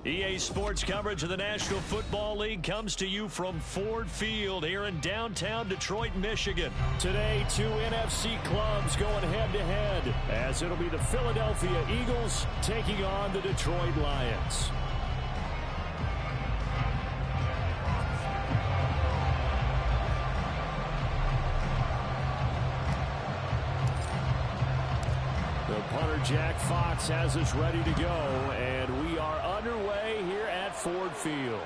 EA Sports coverage of the National Football League comes to you from Ford Field here in downtown Detroit, Michigan. Today, two NFC clubs going head-to-head as it'll be the Philadelphia Eagles taking on the Detroit Lions. The punter, Jack Fox, has us ready to go, and we are underway here at Ford Field.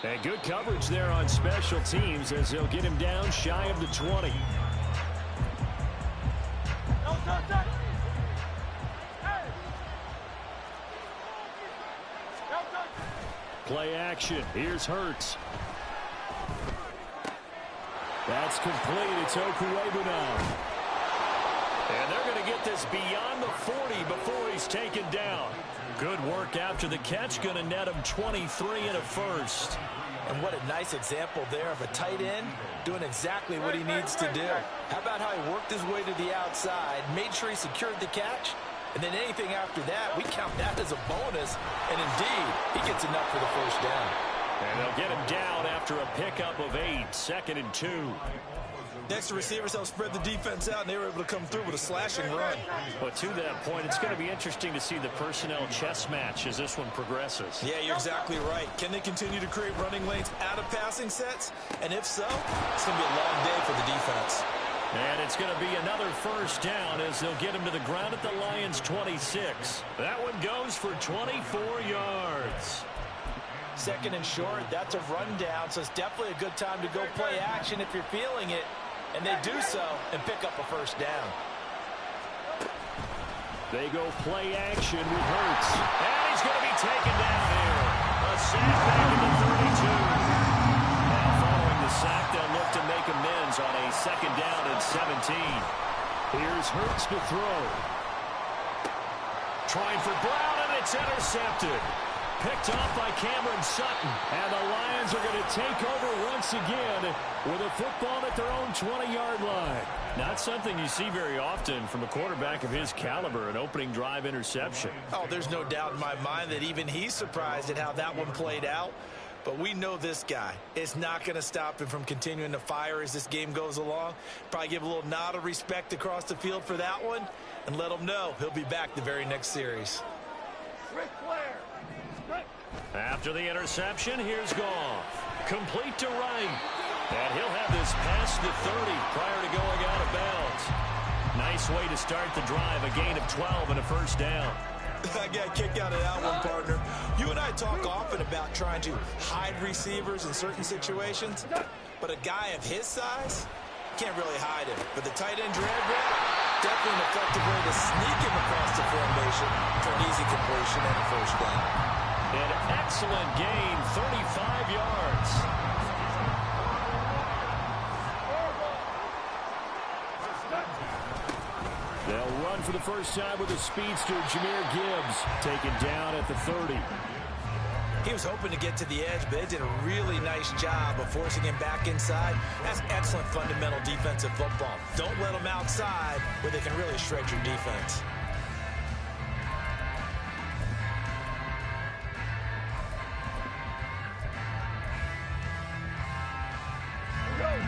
And good coverage there on special teams as they'll get him down shy of the 20. Play action. Here's Hurts. That's complete. It's Okuebu now. And they're going to get this beyond the 40 before he's taken down. Good work after the catch. Going to net him 23 and a first. And what a nice example there of a tight end doing exactly what he needs to do. How about how he worked his way to the outside, made sure he secured the catch, and then anything after that, we count that as a bonus. And indeed, he gets enough for the first down. And they'll get him down after a pickup of 8, 2nd and 2. Next, the receivers helped spread the defense out, and they were able to come through with a slashing run. But to that point, it's going to be interesting to see the personnel chess match as this one progresses. Yeah, you're exactly right. Can they continue to create running lanes out of passing sets? And if so, it's going to be a long day for the defense. And it's going to be another first down as they'll get him to the ground at the Lions' 26. That one goes for 24 yards. 2nd and short, that's a rundown, so it's definitely a good time to go play action if you're feeling it. And they do so and pick up a first down. They go play action with Hurts. And he's going to be taken down here. A sack back at the 32. Now following the sack, they'll look to make amends on a 2nd down and 17. Here's Hurts to throw. Trying for Brown, and it's intercepted. Picked off by Cameron Sutton. And the Lions are going to take over once again with a football at their own 20-yard line. Not something you see very often from a quarterback of his caliber, an opening drive interception. Oh, there's no doubt in my mind that even he's surprised at how that one played out. But we know this guy is not going to stop him from continuing to fire as this game goes along. Probably give a little nod of respect across the field for that one and let him know he'll be back the very next series. After the interception, here's Goff. Complete to right. And he'll have this past the 30 prior to going out of bounds. Nice way to start the drive. A gain of 12 and a first down. I got a kick out of that one, partner. You and I talk often about trying to hide receivers in certain situations. But a guy of his size can't really hide him. But the tight end drag route, definitely an effective way to sneak him across the formation for an easy completion and a first down. An excellent gain, 35 yards. They'll run for the first time with a speedster, Jahmyr Gibbs, taken down at the 30. He was hoping to get to the edge, but they did a really nice job of forcing him back inside. That's excellent fundamental defensive football. Don't let them outside where they can really shred your defense.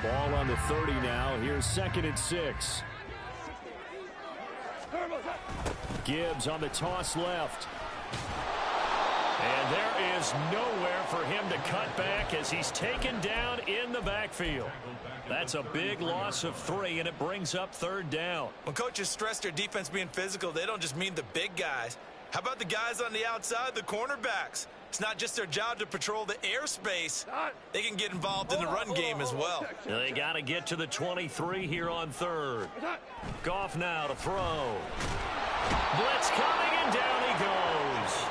Ball on the 30 now. Here's 2nd and 6. Gibbs on the toss left. And there is nowhere for him to cut back as he's taken down in the backfield. That's a big loss of 3, and it brings up 3rd down. When coaches stress their defense being physical, they don't just mean the big guys. How about the guys on the outside, the cornerbacks? It's not just their job to patrol the airspace. They can get involved in the run game as well. They got to get to the 23 here on 3rd. Goff now to throw. Blitz coming, and down he goes.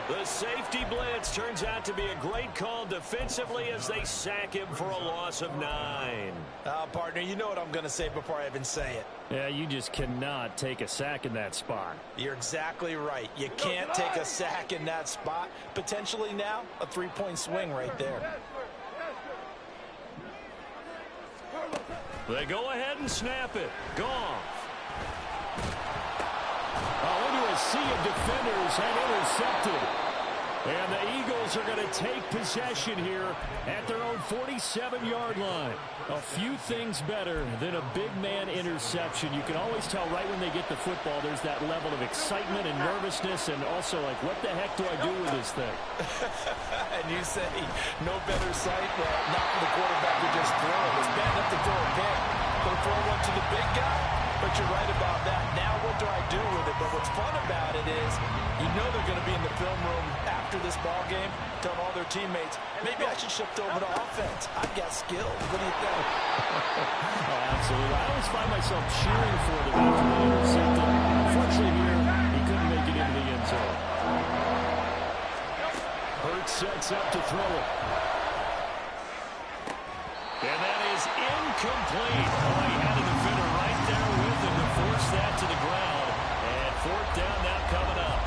The safety blitz turns out to be a great call defensively as they sack him for a loss of 9. Partner, you know what I'm going to say before I even say it. Yeah, you just cannot take a sack in that spot. You're exactly right. You can't take a sack in that spot. Potentially now, a 3-point swing right there. They go ahead and snap it. Goff. Oh, into sea of defenders had intercepted. And the Eagles are going to take possession here at their own 47-yard line. A few things better than a big man interception. You can always tell right when they get the football, there's that level of excitement and nervousness, and also like, what the heck do I do with this thing? And you say, no better sight? Well, not for the quarterback to just throw it. It's bad enough to throw a pick. But throw one to the big guy? But you're right about that. Now what do I do with it? But what's fun about it is you know they're going to be in the film room after this ball game telling all their teammates, maybe I should shift over to offense. I've got skill. What do you think? Oh, absolutely. I always find myself cheering for them after they intercepted. Unfortunately here, he couldn't make it into the end zone. Hurts sets up to throw it. And that is incomplete. Oh, he had a defender right there with him to force that to the ground. And fourth down now coming up.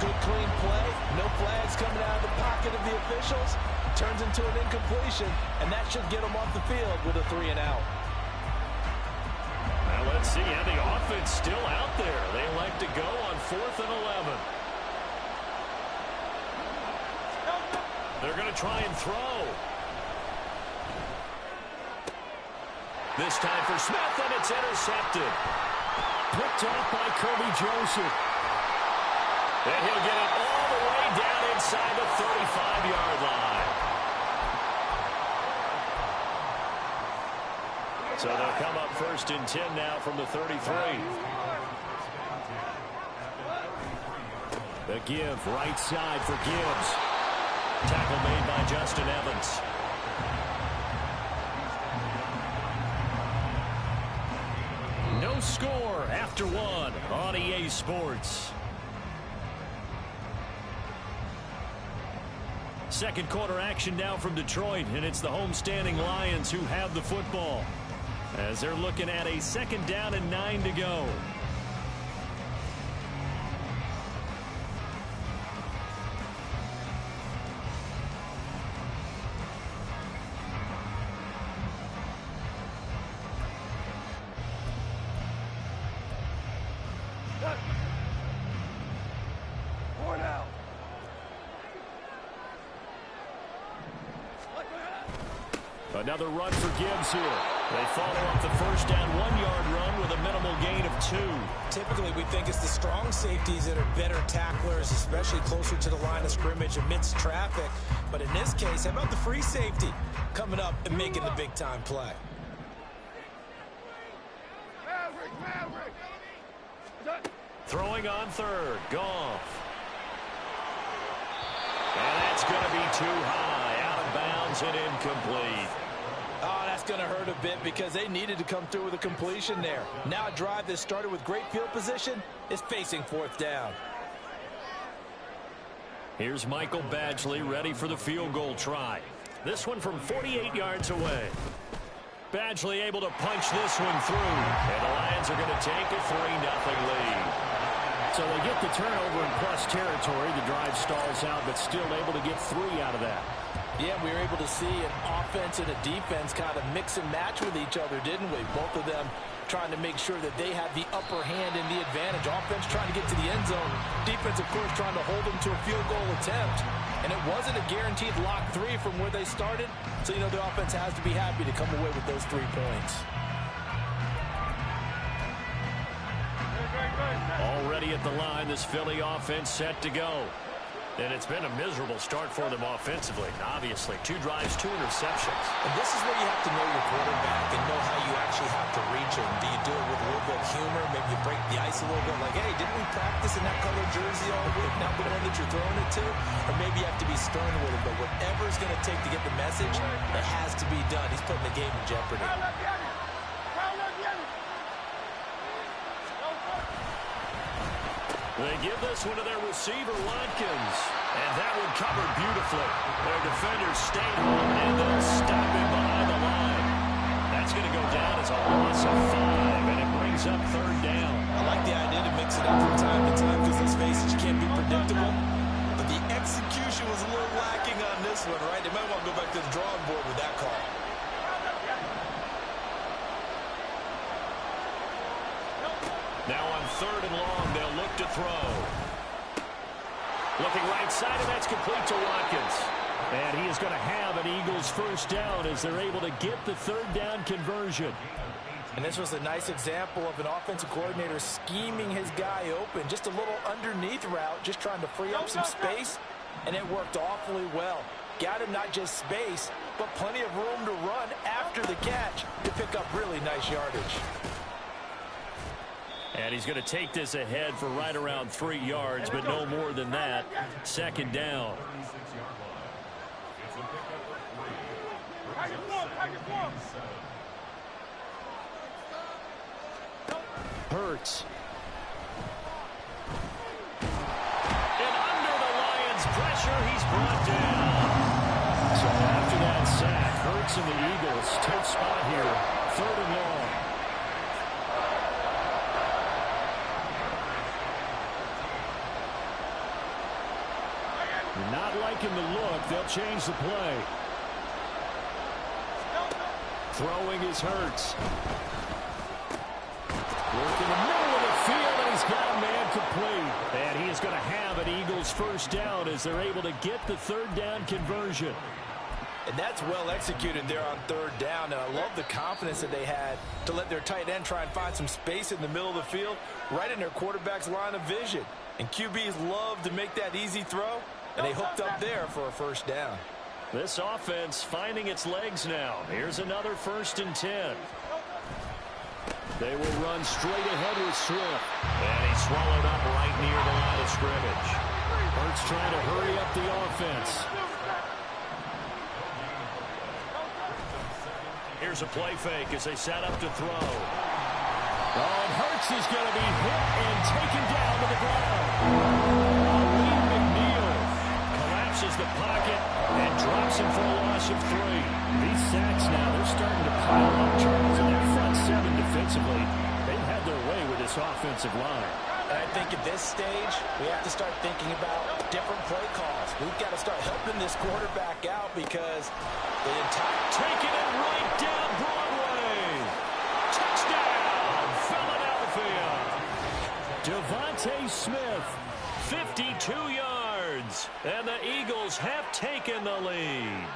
Good clean play. No flags coming out of the pocket of the officials. Turns into an incompletion, and that should get them off the field with a 3 and out. Now let's see. And the offense still out there. They elect to go on 4th and 11. They're going to try and throw. This time for Smith, and it's intercepted. Picked off by Kirby Joseph. And he'll get it all the way down inside the 35-yard line. So they'll come up 1st and 10 now from the 33. The give, right side for Gibbs. Tackle made by Justin Evans. No score after 1 on EA Sports. Second quarter action now from Detroit, and it's the homestanding Lions who have the football as they're looking at a 2nd down and 9 to go. Another run for Gibbs here. They follow up the first down 1-yard run with a minimal gain of 2. Typically, we think it's the strong safeties that are better tacklers, especially closer to the line of scrimmage amidst traffic. But in this case, how about the free safety coming up and making the big-time play? Throwing on 3rd, Goff. And that's going to be too high, out of bounds and incomplete. Oh, that's going to hurt a bit because they needed to come through with a completion there. Now a drive that started with great field position is facing 4th down. Here's Michael Badgley ready for the field goal try. This one from 48 yards away. Badgley able to punch this one through. And the Lions are going to take a 3-0 lead. So they get the turnover in plus territory. The drive stalls out, but still able to get 3 out of that. Yeah, we were able to see an offense and a defense kind of mix and match with each other, didn't we? Both of them trying to make sure that they had the upper hand and the advantage. Offense trying to get to the end zone. Defense, of course, trying to hold them to a field goal attempt. And it wasn't a guaranteed lock 3 from where they started. So, you know, the offense has to be happy to come away with those 3 points. Already at the line, this Philly offense set to go. And it's been a miserable start for them offensively. Obviously, 2 drives, 2 interceptions. And this is where you have to know your quarterback and know how you actually have to reach him. Do you do it with a little bit of humor? Maybe you break the ice a little bit like, hey, didn't we practice in that color jersey all week? Not the one that you're throwing it to? Or maybe you have to be stern with him. But whatever it's going to take to get the message, it has to be done. He's putting the game in jeopardy. They give this one to their receiver, Watkins. And that one covered beautifully. Their defenders stayed home, and they'll stop him behind the line. That's going to go down as a loss of 5, and it brings up 3rd down. I like the idea to mix it up from time to time because, let's face it, you can't be predictable. But the execution was a little lacking on this one, right? They might want to go back to the drawing board with that call. Now on 3rd and long. They'll look to throw. Looking right side, and that's complete to Watkins. And he is going to have an Eagles first down as they're able to get the 3rd down conversion. And this was a nice example of an offensive coordinator scheming his guy open. Just a little underneath route, just trying to free up some space, and it worked awfully well. Got him not just space, but plenty of room to run after the catch to pick up really nice yardage. And he's going to take this ahead for right around 3 yards, but no more than that. 2nd down. Hurts. And under the Lions' pressure, he's brought down. So after that sack, Hurts and the Eagles, tough spot here. 3rd and long. Not liking the look. They'll change the play. Throwing is Hurts. Working the middle of the field, and he's got a man complete. And he is going to have an Eagles first down as they're able to get the 3rd down conversion. And that's well executed there on 3rd down. And I love the confidence that they had to let their tight end try and find some space in the middle of the field, right in their quarterback's line of vision. And QBs love to make that easy throw, and they hooked up there for a first down. This offense finding its legs now. Here's another 1st and 10. They will run straight ahead with Swift. And he's swallowed up right near the line of scrimmage. Hurts trying to hurry up the offense. Here's a play fake as they set up to throw. Oh, and Hurts is going to be hit and taken down to the ground. Lee McNeil collapses the pocket and drops him for a loss of 3. These sacks now, they're starting to pile up. Charles in their front 7 defensively. They've had their way with this offensive line. And I think at this stage, we have to start thinking about different play calls. We've got to start helping this quarterback out because the entire... Taking it right down Broadway. Touchdown, Philadelphia. Devontae Smith, 52 yards. And the Eagles have taken the lead.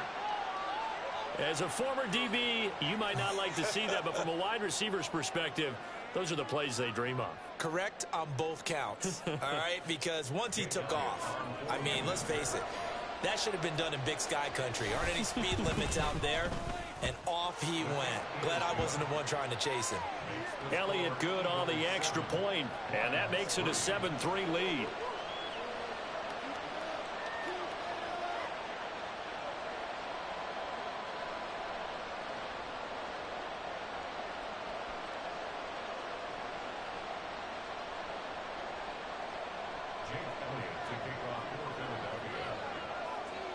As a former DB, you might not like to see that, but from a wide receiver's perspective, those are the plays they dream of. Correct on both counts, all right? Because once he took off, I mean, let's face it, that should have been done in Big Sky country. Aren't any speed limits out there? And off he went. Glad I wasn't the one trying to chase him. Elliott good on the extra point, and that makes it a 7-3 lead.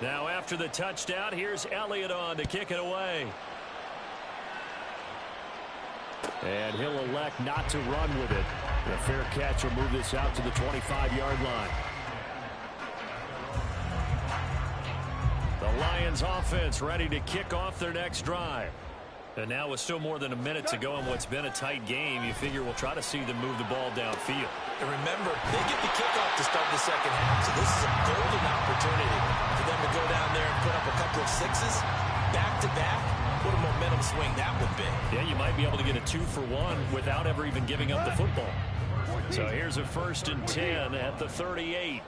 Now after the touchdown, here's Elliott on to kick it away. And he'll elect not to run with it. The fair catch will move this out to the 25-yard line. The Lions offense ready to kick off their next drive. And now with still more than a minute to go in what's been a tight game, you figure we'll try to see them move the ball downfield. And remember, they get the kickoff to start the second half, so this is a golden opportunity for them to go down there and put up a couple of 6s back-to-back. What a momentum swing that would be. Yeah, you might be able to get a 2-for-1 without ever even giving up the football. So here's a 1st and 10 at the 38.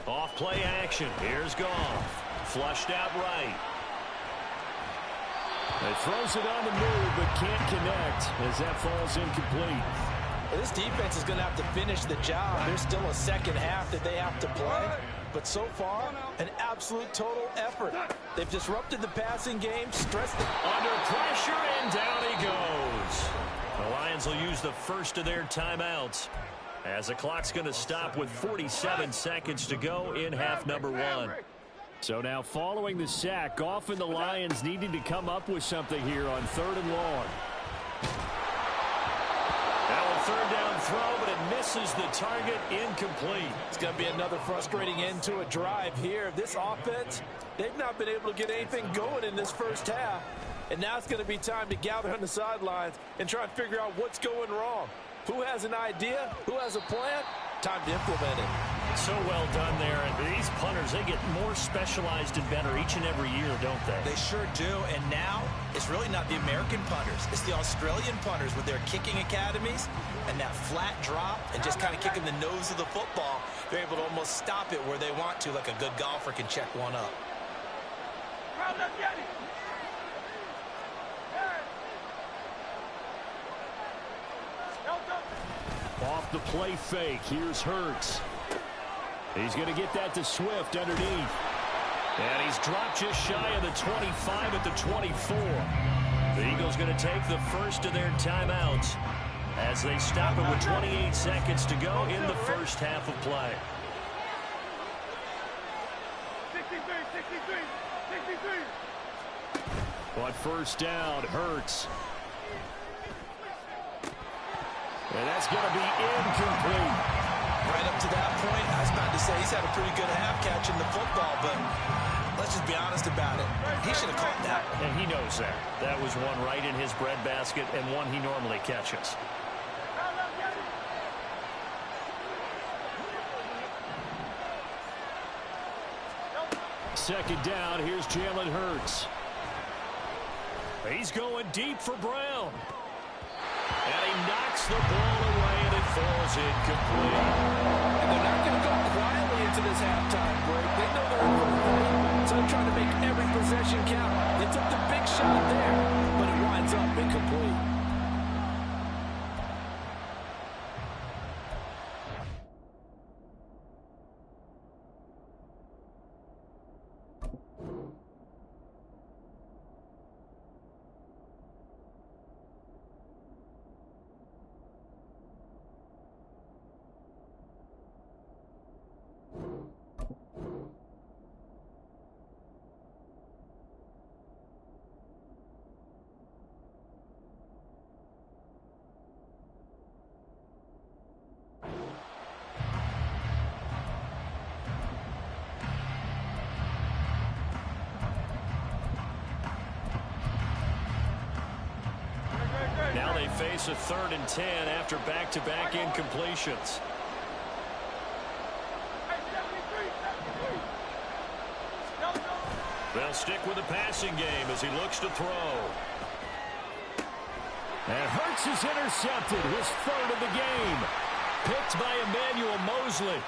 Off play action. Here's Goff. Flushed out right. He throws it on the move, but can't connect as that falls incomplete. Well, this defense is going to have to finish the job. There's still a second half that they have to play. But so far, an absolute total effort. They've disrupted the passing game, stressed it. Under pressure, and down he goes. The Lions will use the first of their timeouts, as the clock's going to stop with 47 seconds to go in half number 1. So now following the sack, Goff and the Lions needing to come up with something here on 3rd and long. Now a 3rd down throw, but it misses the target, incomplete. It's going to be another frustrating end to a drive here. This offense, they've not been able to get anything going in this first half. And now it's going to be time to gather on the sidelines and try and figure out what's going wrong. Who has an idea? Who has a plan? Time to implement it. So well done there. And these punters, they get more specialized and better each and every year, don't they? They sure do. And now it's really not the American punters. It's the Australian punters with their kicking academies and that flat drop and just kind of kicking the nose of the football. They're able to almost stop it where they want to, like a good golfer can check one up. Off the play fake, here's Hurts. He's going to get that to Swift underneath. And he's dropped just shy of the 25 at the 24. The Eagles going to take the first of their timeouts as they stop it with 28 seconds to go in the first half of play. 63. On first down, Hurts. And that's going to be incomplete. Right up to that point, I was about to say he's had a pretty good half catching the football, but let's just be honest about it. He should have caught that. And he knows that. That was one right in his breadbasket and one he normally catches. Second down, here's Jalen Hurts. He's going deep for Brown. And he knocks the ball away, and it falls incomplete. And they're not going to go quietly into this halftime break. They know they're in for a fight, so they're trying to make every possession count. They took the big shot there, but it winds up incomplete. Now they face a 3rd and 10 after back-to-back incompletions. They'll stick with the passing game as he looks to throw. And Hurts is intercepted, his 3rd of the game. Picked by Emmanuel Mosley.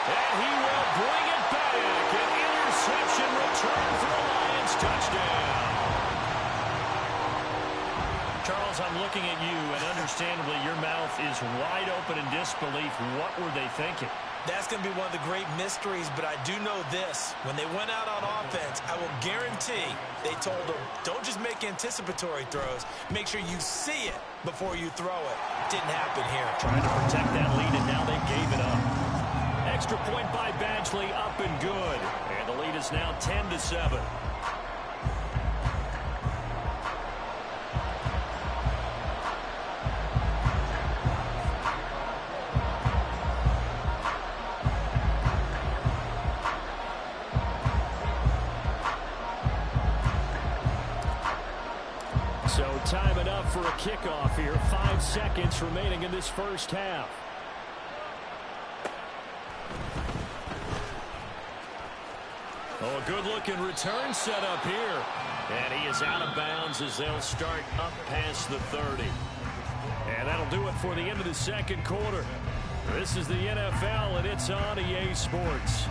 And he will bring it back. An interception return for a Lions touchdown. Charles, I'm looking at you, and understandably your mouth is wide open in disbelief. What were they thinking? That's going to be one of the great mysteries, but I do know this. When they went out on offense, I will guarantee they told them, don't just make anticipatory throws. Make sure you see it before you throw it. Didn't happen here. Trying to protect that lead, and now they gave it up. Extra point by Badgley, up and good. And the lead is now 10-7. So time it up for a kickoff here. 5 seconds remaining in this first half. Oh, a good-looking return set up here. And he is out of bounds as they'll start up past the 30. And that'll do it for the end of the second quarter. This is the NFL, and it's on EA Sports.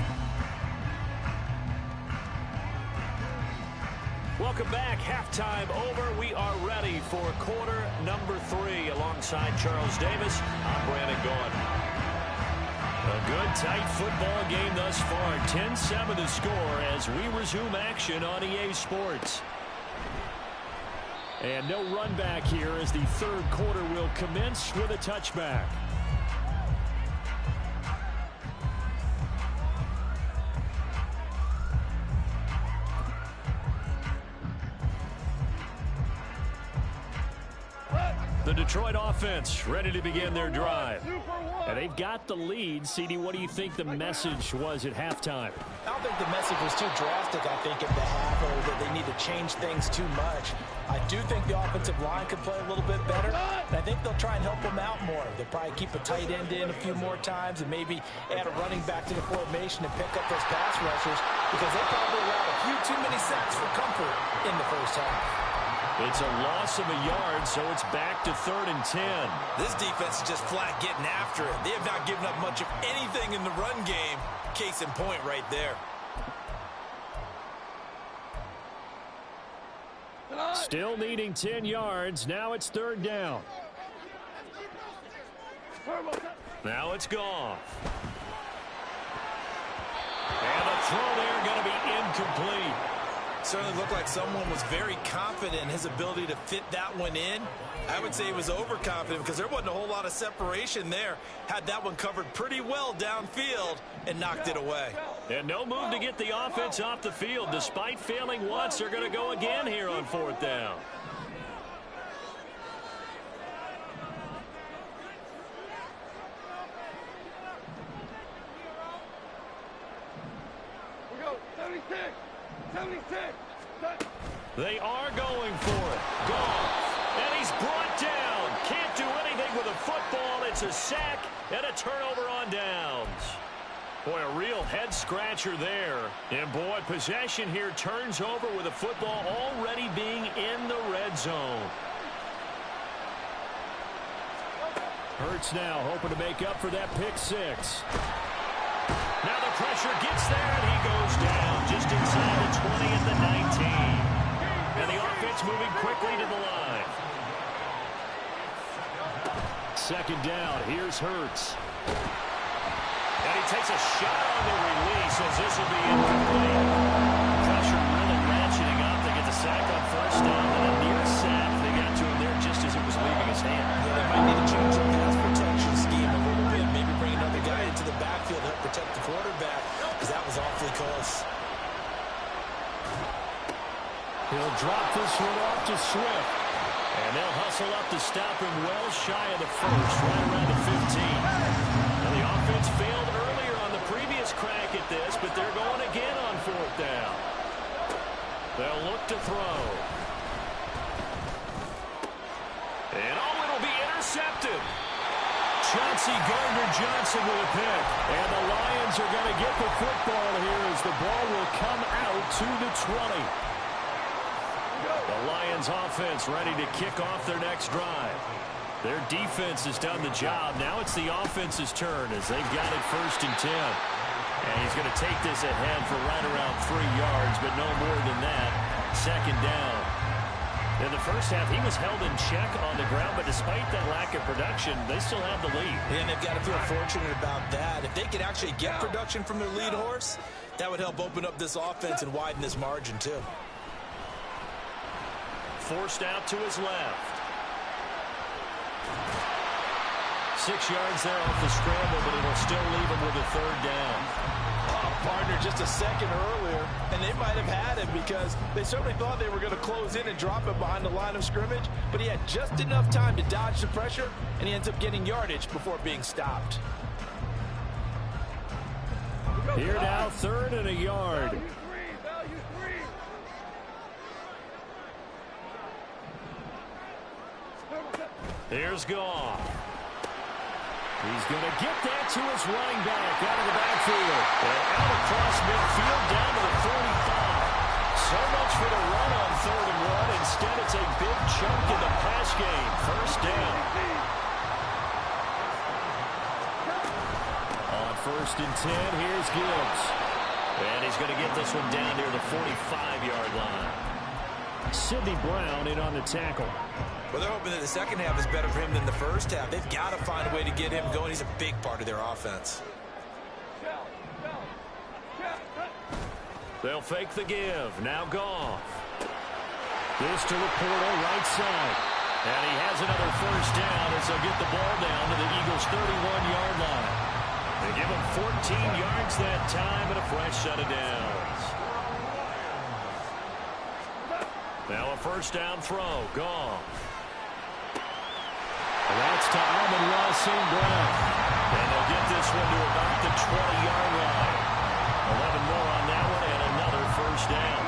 Welcome back. Halftime over. We are ready for quarter number 3. Alongside Charles Davis, I'm Brandon Gordon. A good, tight football game thus far. 10-7 the score as we resume action on EA Sports. And no run back here as the third quarter will commence with a touchback. The Detroit offense ready to begin their drive. And they've got the lead. CD, what do you think the message was at halftime? I don't think the message was too drastic, I think, at the half, or that they need to change things too much. I do think the offensive line could play a little bit better, and I think they'll try and help them out more. They'll probably keep a tight end in a few more times and maybe add a running back to the formation and pick up those pass rushers, because they probably allowed a few too many sacks for comfort in the first half. It's a loss of a yard, so it's back to 3rd and 10. This defense is just flat getting after it. They have not given up much of anything in the run game. Case in point right there. Still needing 10 yards. Now it's 3rd down. Now it's Goff. And the throw there going to be incomplete. Certainly looked like someone was very confident in his ability to fit that one in. I would say he was overconfident because there wasn't a whole lot of separation there. Had that one covered pretty well downfield and knocked it away. And no move to get the offense off the field. Despite failing once, they're going to go again here on 4th down. We go, 76. 76. They are going for it. Goff. And he's brought down. Can't do anything with a football. It's a sack and a turnover on downs. Boy, a real head-scratcher there. And, boy, possession here turns over with a football already being in the red zone. Hurts now hoping to make up for that pick six. Now the pressure gets there, and he goes down just inside the 20 at the 19. And the offense moving quickly to the line. 2nd down. Here's Hurts. And he takes a shot on the release as this will be incomplete. Pressure really ratcheting up. They get the sack on 1st down, and a near sack. They got to him there just as it was leaving his hand. Yeah, they might need to change the pass protection scheme a little bit. Maybe bring another guy into the backfield to help protect the quarterback, because that was awfully close. He'll drop this one off to Swift. And they'll hustle up to stop him well shy of the 1st, right around the 15. Now the offense failed earlier on the previous crack at this, but they're going again on 4th down. They'll look to throw. And it'll be intercepted. Chauncey Gardner-Johnson with a pick. And the Lions are going to get the football here as the ball will come out to the 20. The Lions offense ready to kick off their next drive. Their defense has done the job. Now it's the offense's turn as they've got it 1st and 10. And he's going to take this ahead for right around 3 yards, but no more than that. 2nd down. In the first half, he was held in check on the ground, but despite that lack of production, they still have the lead. And they've got to feel fortunate about that. If they could actually get production from their lead horse, that would help open up this offense and widen this margin too. Forced out to his left. 6 yards there off the scramble, but it'll still leave him with a 3rd down. Partner just a second earlier, and they might have had him because they certainly thought they were going to close in and drop him behind the line of scrimmage, but he had just enough time to dodge the pressure, and he ends up getting yardage before being stopped. Here now, 3rd and a yard. Value three. Here's Goff. He's going to get that to his running back out of the backfield. And out across midfield down to the 45. So much for the run on 3rd and 1. Instead, it's a big chunk in the pass game. 1st down. On 1st and 10, here's Gibbs. And he's going to get this one down near the 45-yard line. Sidney Brown in on the tackle. Well, they're hoping that the second half is better for him than the first half. They've got to find a way to get him going. He's a big part of their offense. They'll fake the give. Now Goff. This to Laporta, right side. And he has another 1st down as they'll get the ball down to the Eagles' 31-yard line. They give him 14 yards that time and a fresh set of downs. Now a 1st down throw. Goff. That's to Amon-Ra St. Brown. And they'll get this one to about the 20-yard line. 11 more on that one and another first down.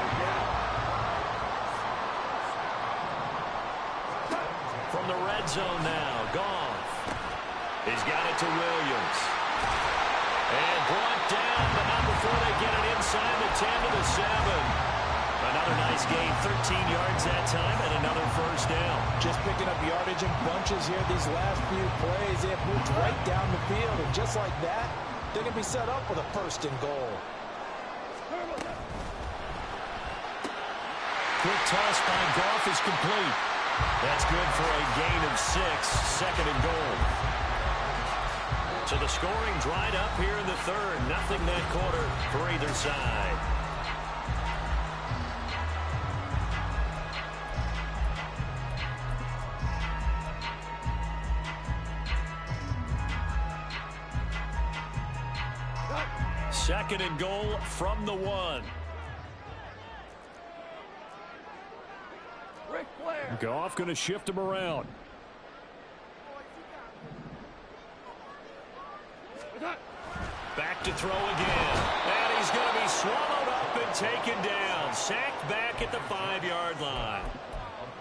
From the red zone now, Goff. He's got it to Williams. And brought down, but not before they get it inside the 10 to the 7. Another nice gain, 13 yards that time, and another first down. Just picking up yardage in bunches here these last few plays. They have moved right down the field, and just like that, they're going to be set up with a first and goal. Quick toss by Goff is complete. That's good for a gain of 6, second and goal. So the scoring dried up here in the third. Nothing that quarter for either side. Second and goal from the 1. Goff going to shift him around. Back to throw again. And he's going to be swallowed up and taken down. Sacked back at the 5-yard line.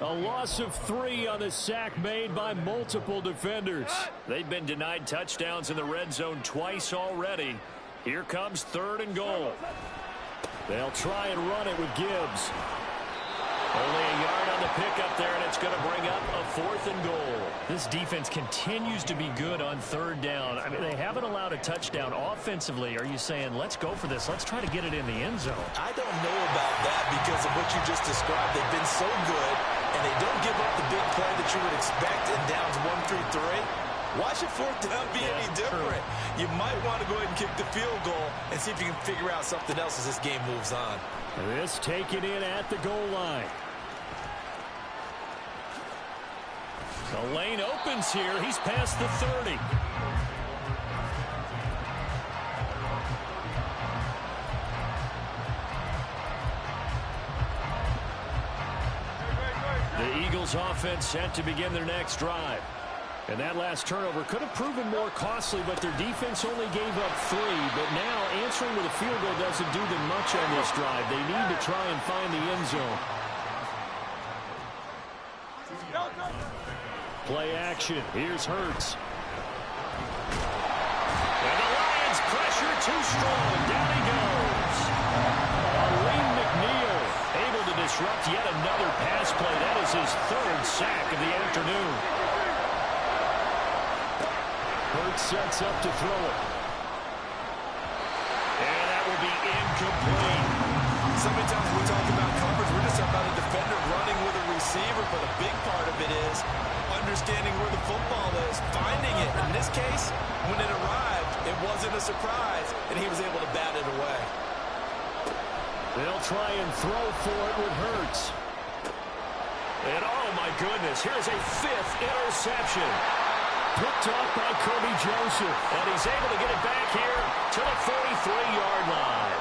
A loss of 3 on the sack made by multiple defenders. They've been denied touchdowns in the red zone twice already. Here comes third and goal. They'll try and run it with Gibbs. Only a yard on the pickup there, and it's going to bring up a 4th and goal. This defense continues to be good on third down. I mean, they haven't allowed a touchdown offensively. Are you saying, let's go for this? Let's try to get it in the end zone. I don't know about that because of what you just described. They've been so good, and they don't give up the big play that you would expect in downs 1 through 3. Why should 4th down be any different? You might want to go ahead and kick the field goal and see if you can figure out something else as this game moves on. This taken in at the goal line. The lane opens here. He's past the 30. The Eagles offense set to begin their next drive. And that last turnover could have proven more costly, but their defense only gave up 3. But now answering with a field goal doesn't do them much on this drive. They need to try and find the end zone. Play action. Here's Hurts. And the Lions pressure too strong. Down he goes. Aleem McNeil able to disrupt yet another pass play. That is his 3rd sack of the afternoon. Hurts sets up to throw it. And that will be incomplete. So many times when we talk about coverage, we're just talking about a defender running with a receiver, but a big part of it is understanding where the football is, finding it. In this case, when it arrived, it wasn't a surprise, and he was able to bat it away. They'll try and throw for it with Hurts. And oh my goodness, here's a 5th interception. Picked off by Kirby Joseph. And he's able to get it back here to the 43-yard line.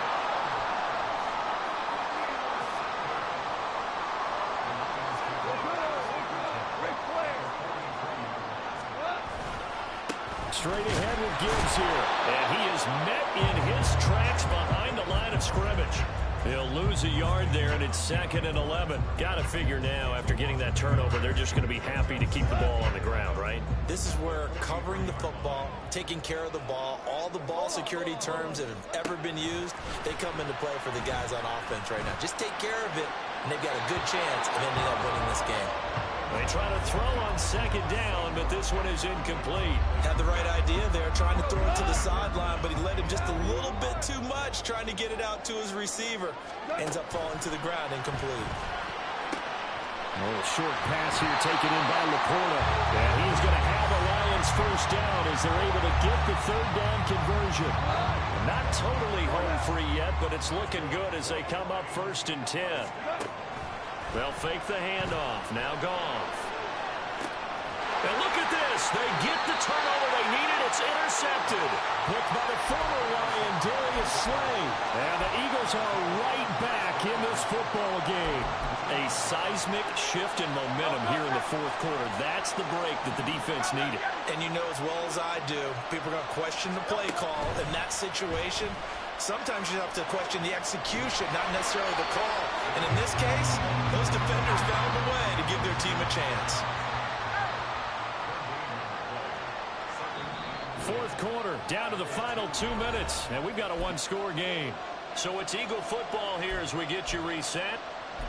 Straight ahead with Gibbs here. And he is met in his tracks behind the line of scrimmage. He'll lose a yard there, and it's 2nd and 11. Got to figure now, after getting that turnover, they're just going to be happy to keep the ball on the ground, right? This is where covering the football, taking care of the ball, all the ball security terms that have ever been used, they come into play for the guys on offense right now. Just take care of it, and they've got a good chance of ending up winning this game. They try to throw on 2nd down, but this one is incomplete. Had the right idea there, trying to throw it to the sideline, but he led him just a little bit too much, trying to get it out to his receiver. Ends up falling to the ground, incomplete. Oh, short pass here taken in by Laporta. And he's going to have a Lions first down as they're able to get the 3rd down conversion. Not totally home free yet, but it's looking good as they come up 1st and 10. They'll fake the handoff. Now Goff. And look at this. They get the turnover they needed. It's intercepted. Picked by the former Lion, Darius Slay. And the Eagles are right back in this football game. A seismic shift in momentum here in the fourth quarter. That's the break that the defense needed. And you know as well as I do, people are going to question the play call in that situation. Sometimes you have to question the execution, not necessarily the call. And in this case, those defenders found a way to give their team a chance. Fourth quarter, down to the final 2 minutes, and we've got a one-score game. So it's Eagle football here as we get you reset.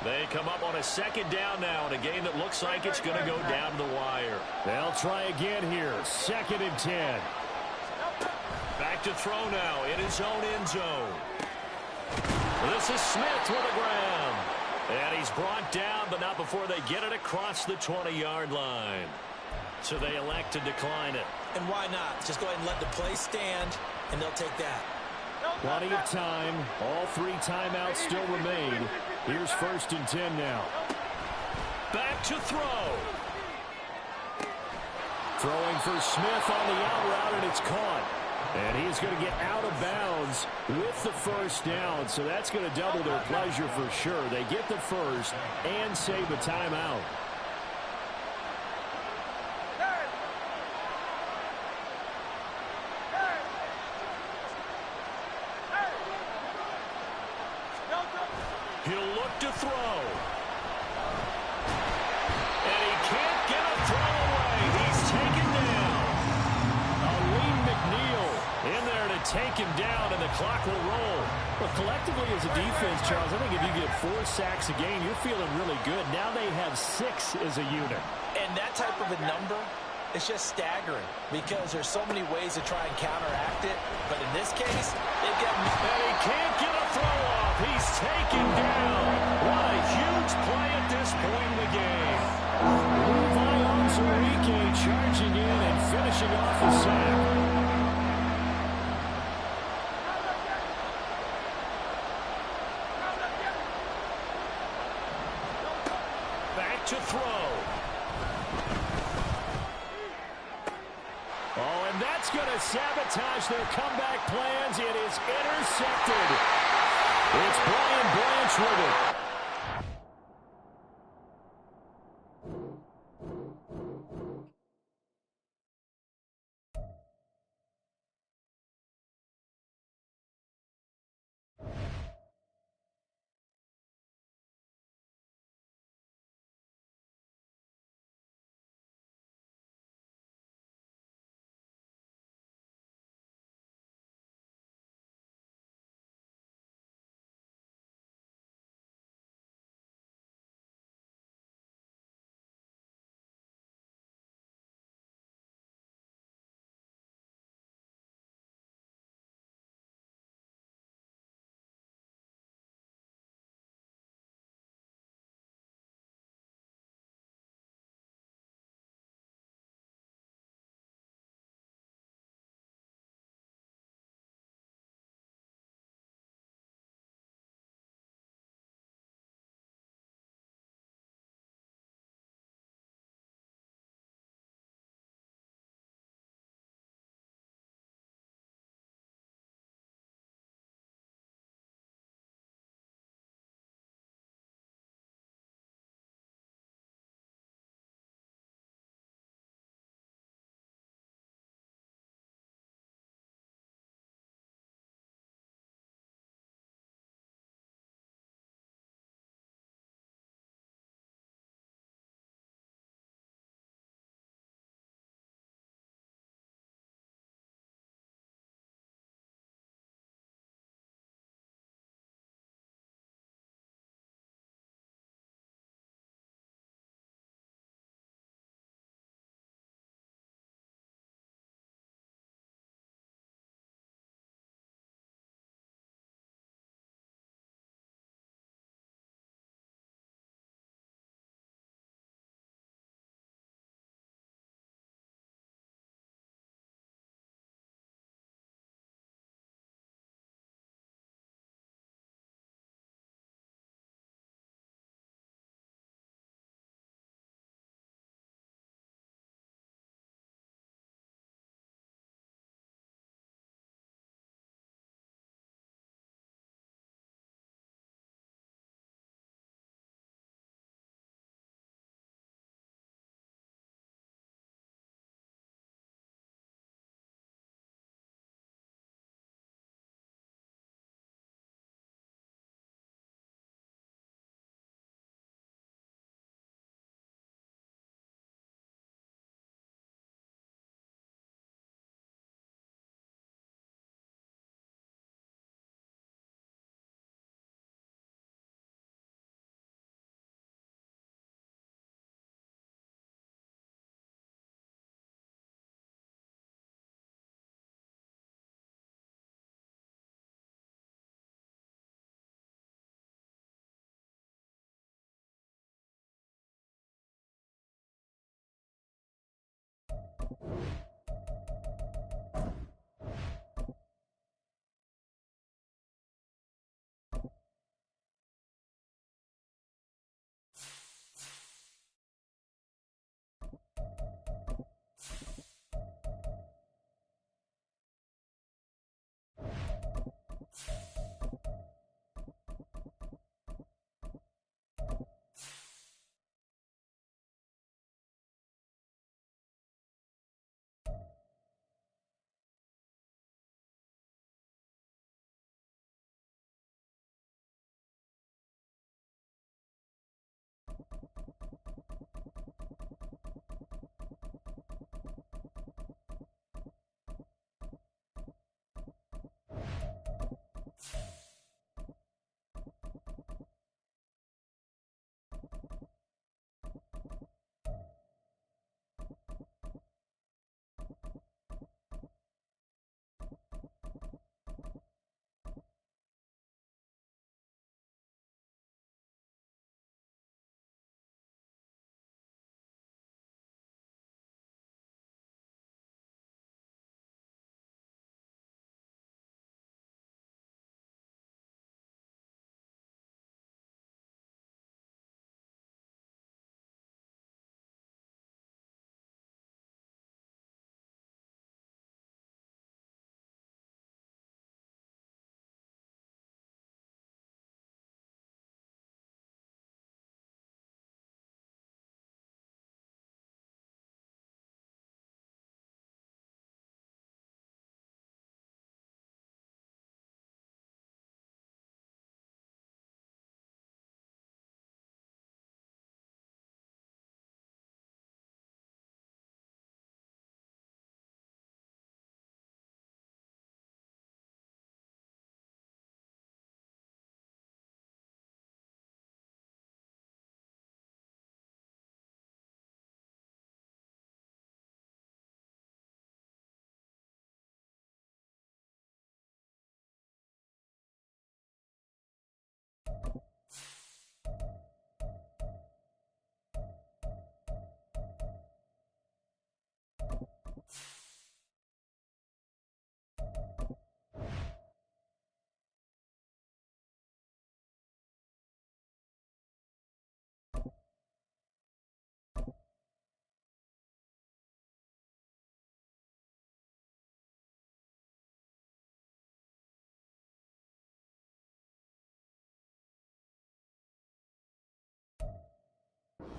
They come up on a second down now in a game that looks like it's going to go down to the wire. They'll try again here. 2nd and 10. Back to throw now in his own end zone. This is Smith with the ground. And he's brought down, but not before they get it across the 20-yard line. So they elect to decline it. And why not? Just go ahead and let the play stand, and they'll take that. Plenty of time. All 3 timeouts still remain. Here's 1st and 10 now. Back to throw. Throwing for Smith on the out route, and it's caught. And he's going to get out of bounds with the first down. So that's going to double their pleasure for sure. They get the first and save a timeout. He'll look to throw. And he can't get a throw away. He's taken down. Aleem McNeil In there to take him down, and the clock will roll. Well, collectively as a defense, Charles, I think if you get 4 sacks a game, you're feeling really good. Now they have 6 as a unit. And that type of a number, it's just staggering because there's so many ways to try and counteract it. But in this case, they've got... And he can't get a throw off. He's taken down. What a huge play at this point in the game. Levi Onwuzurike charging in and finishing off the sack. Back to throw. Oh, and that's going to sabotage their comeback plans. It is intercepted. It's Brian Branch with it.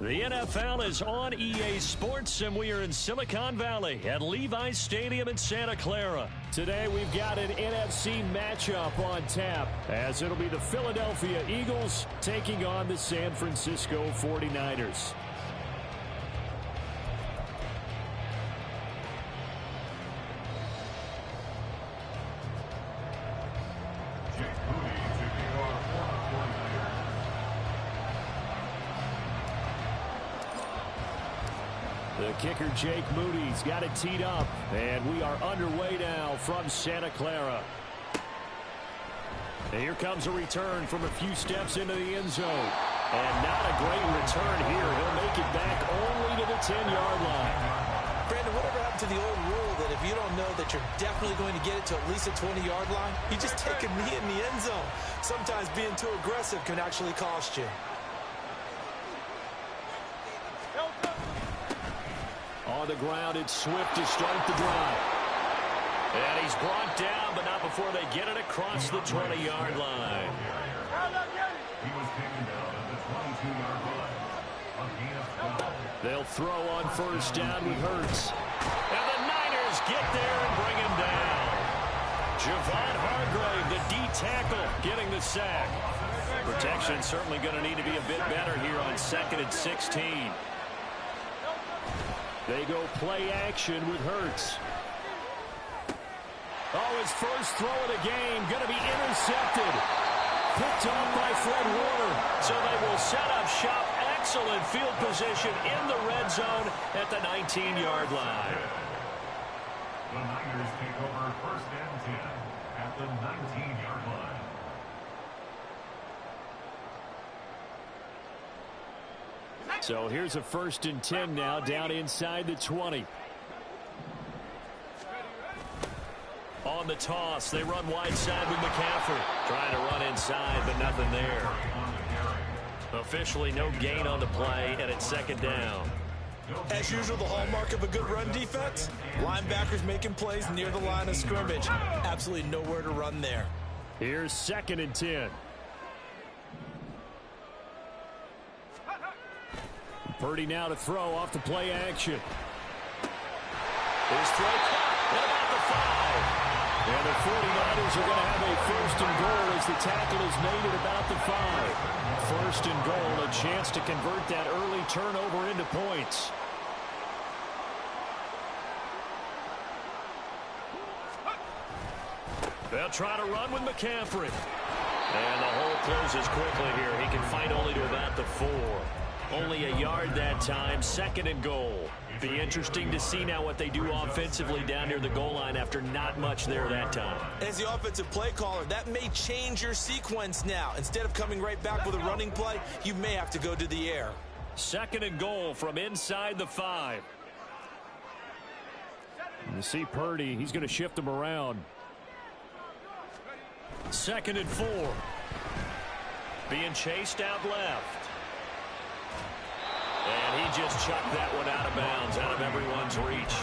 The NFL is on EA Sports, and we are in Silicon Valley at Levi's Stadium in Santa Clara. Today we've got an NFC matchup on tap, as it'll be the Philadelphia Eagles taking on the San Francisco 49ers. The kicker, Jake Moody's got it teed up, and we are underway now from Santa Clara. And here comes a return from a few steps into the end zone. And not a great return here. He'll make it back only to the 10-yard line. Brandon, whatever happened to the old rule that if you don't know that you're definitely going to get it to at least a 20-yard line, you just take a knee in the end zone. Sometimes being too aggressive can actually cost you. On the ground, it's Swift to start the drive. And he's brought down, but not before they get it across the 20-yard line. He was taken down at the 22-yard line. They'll throw on first down with Hurts. And the Niners get there and bring him down. Javon Hargrave, the D tackle, getting the sack. Protection certainly going to need to be a bit better here on 2nd and 16. They go play action with Hurts. Oh, his first throw of the game going to be intercepted. Picked off by Fred Warner. So they will set up shop. Excellent field position in the red zone at the 19-yard line. The Niners take over 1st and 10 at the 19-yard line. So here's a 1st and 10 now, down inside the 20. on the toss. They run wide side with McCaffrey. Trying to run inside, but nothing there. Officially no gain on the play, and it's second down. As usual, the hallmark of a good run defense, linebackers making plays near the line of scrimmage. Absolutely nowhere to run there. Here's 2nd and 10. Purdy now to throw off the play action. His throw caught at about the 5. And the 49ers are going to have a 1st and goal as the tackle is made at about the 5. 1st and goal, a chance to convert that early turnover into points. They'll try to run with McCaffrey. And the hole closes quickly here. He can fight only to about the 4. Only a yard that time, 2nd and goal. Be interesting to see now what they do offensively down near the goal line after not much there that time. As the offensive play caller, that may change your sequence now. Instead of coming right back with a running play, you may have to go to the air. 2nd and goal from inside the 5. You see Purdy, he's going to shift them around. 2nd and 4. Being chased out left. And he just chucked that one out of bounds, out of everyone's reach.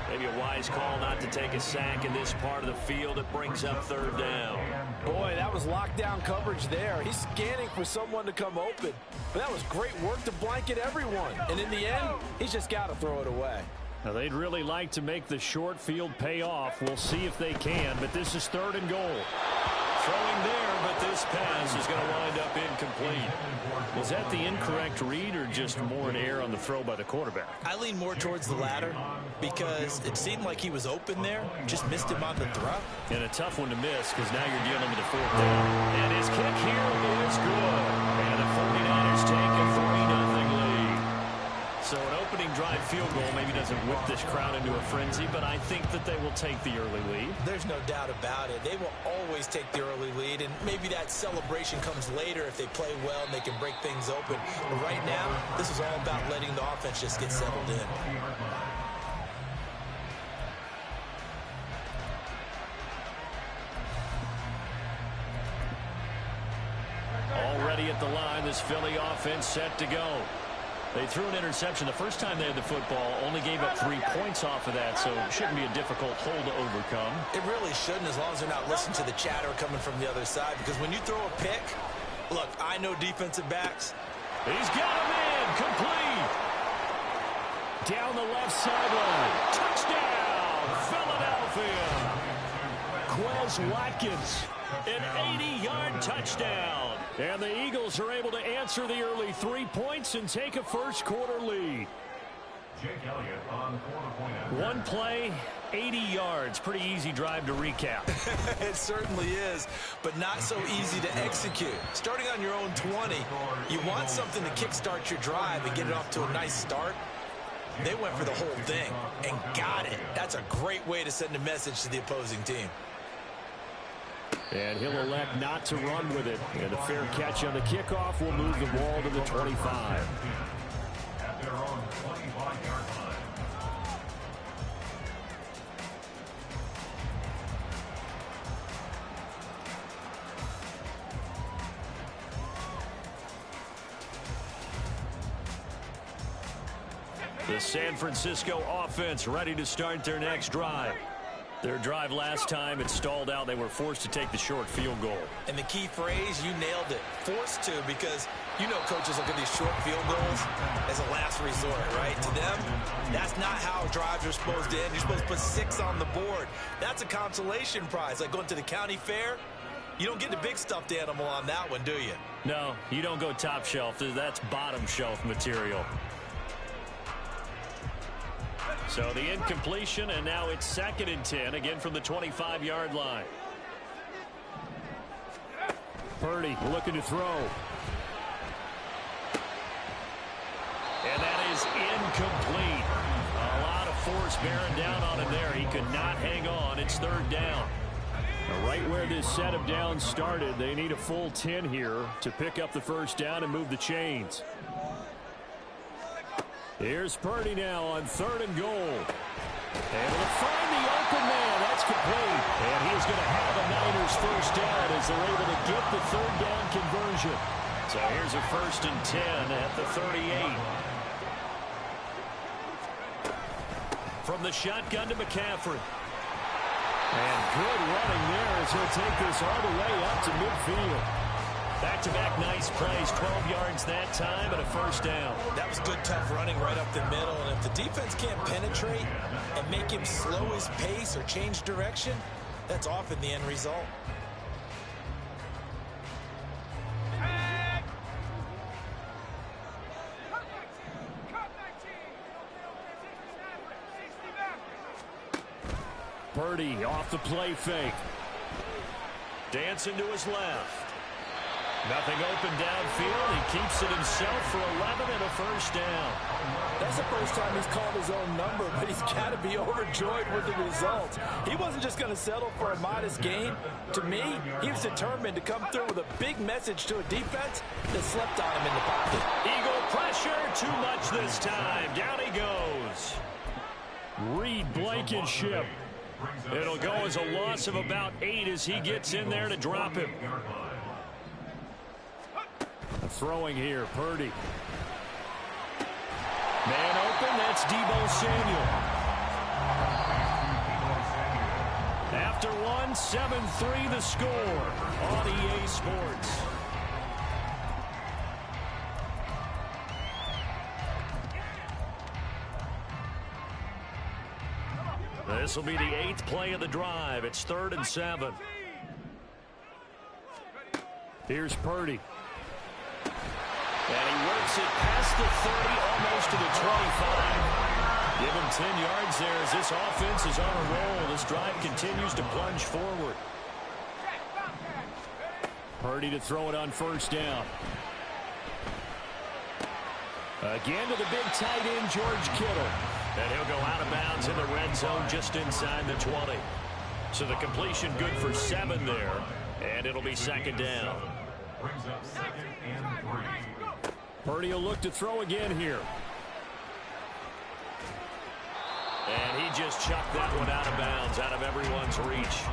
Maybe a wise call not to take a sack in this part of the field. It brings up 3rd down. Boy, that was lockdown coverage there. He's scanning for someone to come open. But that was great work to blanket everyone. And in the end, he's just got to throw it away. Now, they'd really like to make the short field pay off. We'll see if they can, but this is 3rd and goal. Throwing there, but this pass is going to wind up incomplete. Was that the incorrect read or just more an error on the throw by the quarterback? I lean more towards the latter because it seemed like he was open there, just missed him on the throw. And a tough one to miss because now you're dealing with a 4th down. And his kick here is good. And the 49ers take a 3-0 lead. So an opening drive field goal maybe doesn't whip this crowd into a frenzy, but I think that they will take the early lead. There's no doubt about it. They will always take the early lead, and maybe that celebration comes later if they play well and they can break things open. But right now, this is all about letting the offense just get settled in. Already at the line, this Philly offense set to go. They threw an interception the first time they had the football, only gave up 3 points off of that, so it shouldn't be a difficult hole to overcome. It really shouldn't, as long as they're not listening to the chatter coming from the other side, because when you throw a pick, look, I know defensive backs. He's got him in, complete. Down the left sideline. Touchdown, Philadelphia. Quez Watkins. An 80-yard touchdown. And the Eagles are able to answer the early 3 points and take a first quarter lead. One play, 80 yards. Pretty easy drive to recap. It certainly is, but not so easy to execute. Starting on your own 20, you want something to kickstart your drive and get it off to a nice start. They went for the whole thing and got it. That's a great way to send a message to the opposing team. And he'll elect not to run with it. And a fair catch on the kickoff will move the ball to the 25. At their own 25-yard line. The San Francisco offense ready to start their next drive. Their drive last time, it stalled out. They were forced to take the short field goal. And the key phrase, you nailed it, forced to, because you know coaches look at these short field goals as a last resort, right? To them, that's not how drives are supposed to end. You're supposed to put 6 on the board. That's a consolation prize, like going to the county fair. You don't get the big stuffed animal on that one, do you? No, you don't go top shelf. That's bottom shelf material. So the incompletion, and now it's 2nd and 10, again from the 25-yard line. Purdy looking to throw. And that is incomplete. A lot of force bearing down on him there. He could not hang on. It's 3rd down. Now, right where this set of downs started, they need a full 10 here to pick up the first down and move the chains. Here's Purdy now on 3rd and goal. And to find the open man, that's complete. And he's going to have a Niners first down as they're able to get the third down conversion. So here's a 1st and 10 at the 38. From the shotgun to McCaffrey. And good running there as he'll take this all the way up to midfield. Back-to-back nice plays, 12 yards that time and a first down. That was good, tough running right up the middle. And if the defense can't penetrate and make him slow his pace or change direction, that's often the end result. Purdy off the play fake. Dancing to his left. Nothing open downfield. He keeps it himself for 11 and a first down. That's the first time he's called his own number, but he's got to be overjoyed with the result. He wasn't just going to settle for a modest gain. To me, he was determined to come through with a big message to a defense that slept on him in the pocket. Eagle pressure, too much this time. Down he goes. Reed Blankenship. It'll go as a loss of about 8 as he gets in there to drop him. Throwing here, Purdy. Man open, that's Deebo Samuel. After one, 7-3 the score on EA Sports. This will be the 8th play of the drive. It's 3rd and 7. Here's Purdy. And he works it past the 30, almost to the 25. Give him 10 yards there as this offense is on a roll. This drive continues to plunge forward. Purdy to throw it on first down. Again to the big tight end, George Kittle. And he'll go out of bounds in the red zone just inside the 20. So the completion good for 7 there. And it'll be 2nd down. Brings up 2nd and 3. Purdy will look to throw again here. And he just chucked that one out of bounds, out of everyone's reach.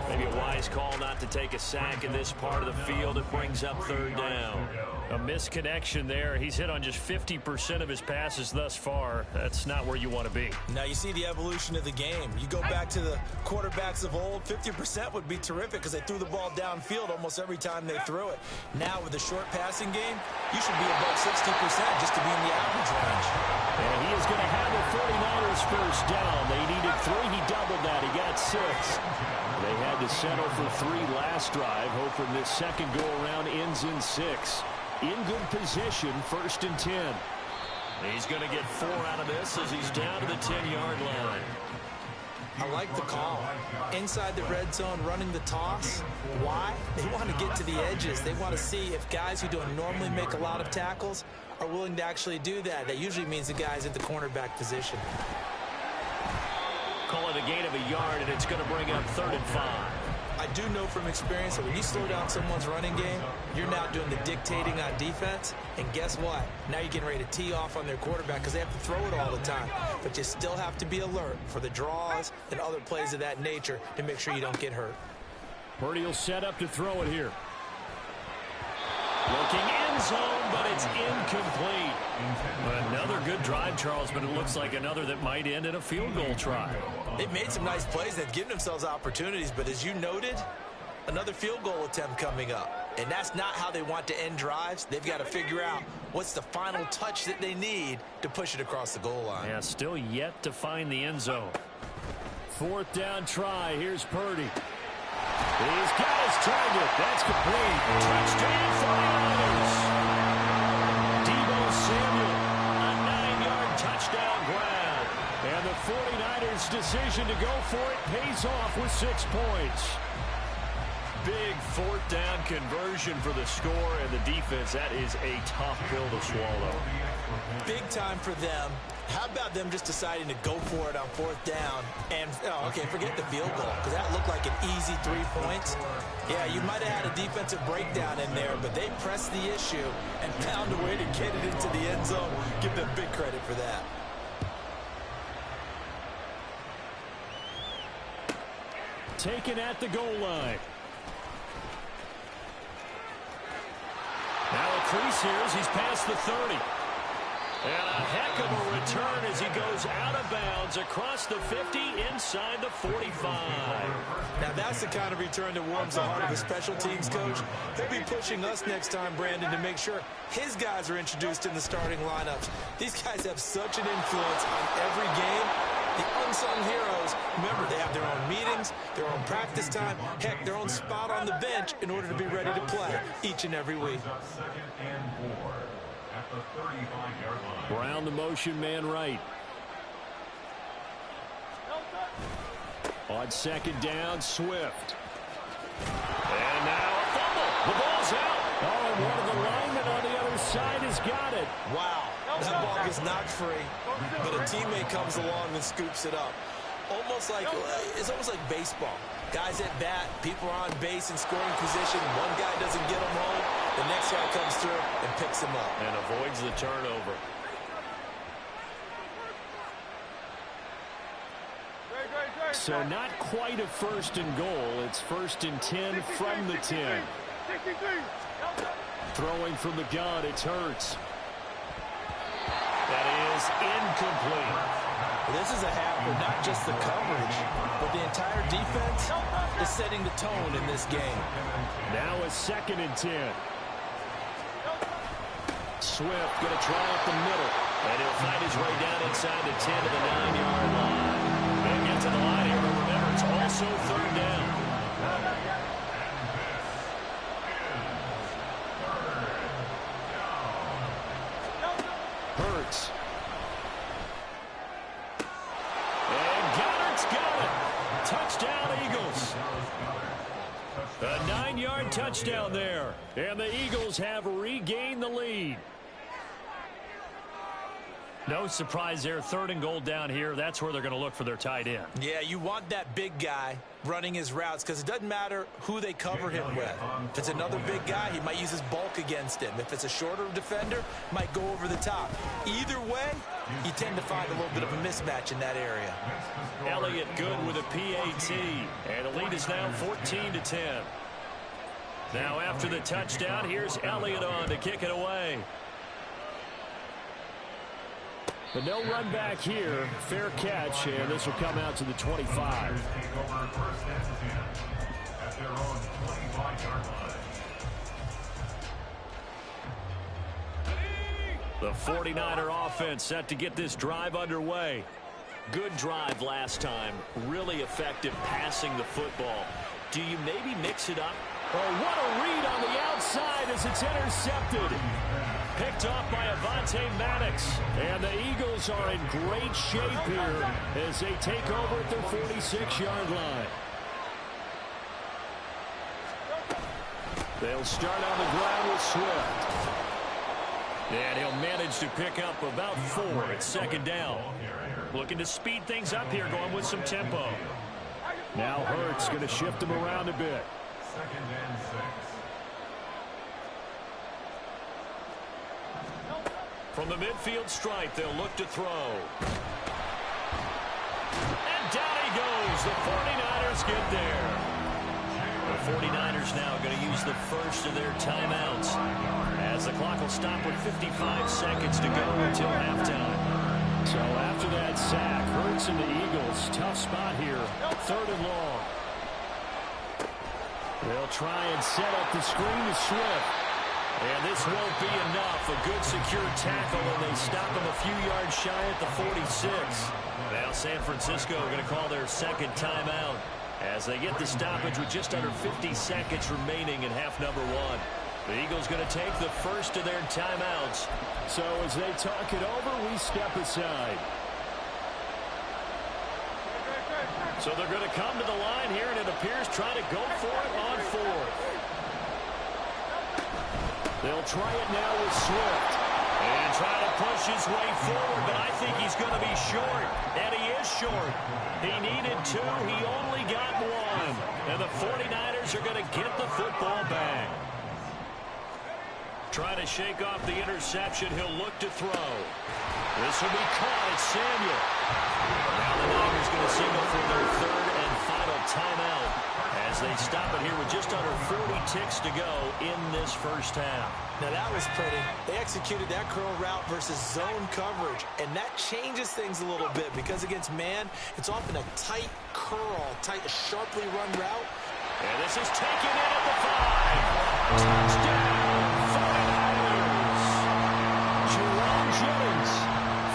Maybe a wise call not to take a sack in this part of the field. It brings up 3rd down. A misconnection there. He's hit on just 50% of his passes thus far. That's not where you want to be. Now you see the evolution of the game. You go back to the quarterbacks of old, 50% would be terrific because they threw the ball downfield almost every time they threw it. Now with the short passing game, you should be above 60% just to be in the average range. And he is going to have the 49ers first down. They needed 3. He doubled that. He got 6. They had to settle for 3 last drive, hoping this second go-around ends in 6. In good position, 1st and 10. He's going to get 4 out of this as he's down to the 10-yard line. I like the call. Inside the red zone, running the toss. Why? They want to get to the edges. They want to see if guys who don't normally make a lot of tackles are willing to actually do that. That usually means the guy's at the cornerback position. Call it a gain of a yard, and it's going to bring up 3rd and 5. I do know from experience that when you slow down someone's running game, you're now doing the dictating on defense. And guess what? Now you're getting ready to tee off on their quarterback because they have to throw it all the time. But you still have to be alert for the draws and other plays of that nature to make sure you don't get hurt. Purdy will set up to throw it here. Looking end zone, but it's incomplete. Another good drive, Charles, but it looks like another that might end in a field goal try. They've made some nice plays. They've given themselves opportunities, but as you noted, another field goal attempt coming up. And that's not how they want to end drives. They've got to figure out what's the final touch that they need to push it across the goal line. Yeah, still yet to find the end zone. 4th down try. Here's Purdy. He's got his target. That's complete. Touchdown 49ers. Deebo Samuel, a 9-yard touchdown grab. And the 49ers' decision to go for it pays off with 6 points. Big 4th down conversion for the score, and the defense, that is a tough pill to swallow. Big time for them. How about them just deciding to go for it on 4th down? And, okay, forget the field goal, because that looked like an easy 3 points. Yeah, you might have had a defensive breakdown in there, but they pressed the issue and found a way to get it into the end zone. Give them big credit for that. taken at the goal line. Now a crease here as he's past the 30. And a heck of a return as he goes out of bounds across the 50 inside the 45. Now that's the kind of return that warms the heart of a special teams coach. He'll be pushing us next time, Brandon, to make sure his guys are introduced in the starting lineups. These guys have such an influence on every game. The unsung heroes, remember, they have their own meetings, their own practice time, heck, their own spot on the bench in order to be ready to play each and every week. Second and 4 at the 35-yard line. Brown, the motion man right. On second down, Swift. And now a fumble. The ball's out. Oh, and one of the linemen on the other side has got it. Wow, that ball gets knocked free, but a teammate comes along and scoops it up. It's almost like baseball. Guys at bat, people are on base in scoring position. One guy doesn't get them home. The next guy comes through and picks him up. And avoids the turnover. So not quite a first and goal. It's first and 10 from the 10. Throwing from the gun, it's Hurts. That is incomplete. This is a half where not just the coverage, but the entire defense is setting the tone in this game. Now a second and 10. Swift going to try up the middle. And he'll find his way down inside the 10 to the 9-yard line. And get to the line here, but remember, it's also third down. Hurts. And Goddard's got it. Touchdown, Eagles. A 9-yard touchdown there. And the Eagles have regained the lead. No surprise there. Third and goal down here. That's where they're going to look for their tight end. Yeah, you want that big guy running his routes because it doesn't matter who they cover him with. If it's another big guy, he might use his bulk against him. If it's a shorter defender, might go over the top. Either way, you tend to find a little bit of a mismatch in that area. Elliott good with a PAT. And the lead is now 14-10. Now after the touchdown, here's Elliott on to kick it away. But no run back here. Fair catch, and this will come out to the 25. Take over first and 10 at their own 25-yard line. The 49er offense set to get this drive underway. Good drive last time. Really effective passing the football. Do you maybe mix it up? Oh, what a read on the outside as it's intercepted. Picked off by Avonte Maddox. And the Eagles are in great shape here as they take over at their 46-yard line. They'll start on the ground with Swift. And he'll manage to pick up about 4 at second down. Looking to speed things up here, going with some tempo. Now Hurts going to shift him around a bit. Second and 6. From the midfield stripe, they'll look to throw. And down he goes. The 49ers get there. The 49ers now going to use the first of their timeouts as the clock will stop with 55 seconds to go until halftime. So after that sack, Hurts and the Eagles, tough spot here. Third and long. They'll try and set up the screen to Swift. And this won't be enough. A good secure tackle, and they stop him a few yards shy at the 46. Now San Francisco going to call their second timeout as they get the stoppage with just under 50 seconds remaining in half number 1. The Eagles going to take the first of their timeouts. So as they talk it over, we step aside. So they're going to come to the line here, and it appears trying to go for it on 4th. They'll try it now with Swift. And try to push his way forward, but I think he's going to be short. And he is short. He needed 2. He only got 1. And the 49ers are going to get the football back. Trying to shake off the interception. He'll look to throw. This will be caught. It's Samuel. Now the Niners going to signal for their third and final timeout as they stop it here with just under 40 ticks to go in this first half. Now that was pretty. They executed that curl route versus zone coverage, and that changes things a little bit because against man, it's often a tight curl, sharply run route. And this is taken in at the 5. Touchdown, 49ers. Jerome Jennings,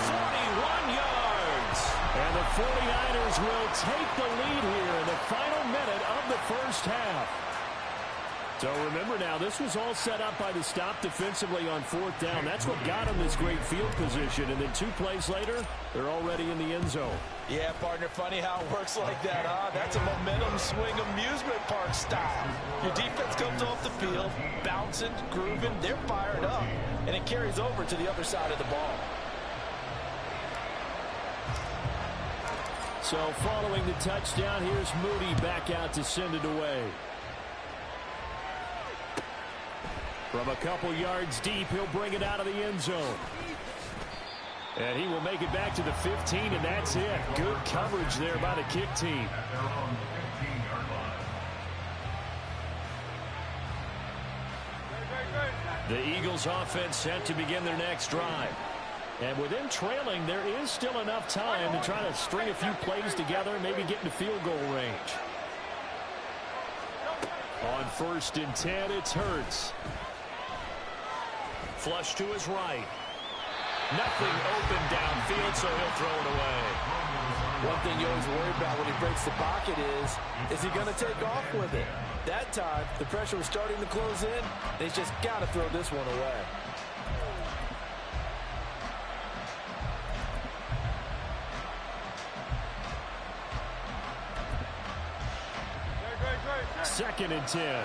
41 yards. And the 49ers will take the lead here in the final minute of the first half. So remember now, this was all set up by the stop defensively on 4th down. That's what got them this great field position. And then 2 plays later, they're already in the end zone. Yeah, partner, funny how it works like that, huh? That's a momentum swing amusement park style. Your defense comes off the field, bouncing, grooving, they're fired up, and it carries over to the other side of the ball. So following the touchdown, here's Moody back out to send it away. From a couple yards deep, he'll bring it out of the end zone. And he will make it back to the 15, and that's it. Good coverage there by the kick team. The Eagles offense set to begin their next drive. And with them trailing, there is still enough time to try to string a few plays together, maybe get into field goal range. On 1st and 10, it's Hurts. Flush to his right. Nothing open downfield, so he'll throw it away. One thing you always worry about when he breaks the pocket is he going to take off with it? That time, the pressure was starting to close in. They just got to throw this one away. Second and 10.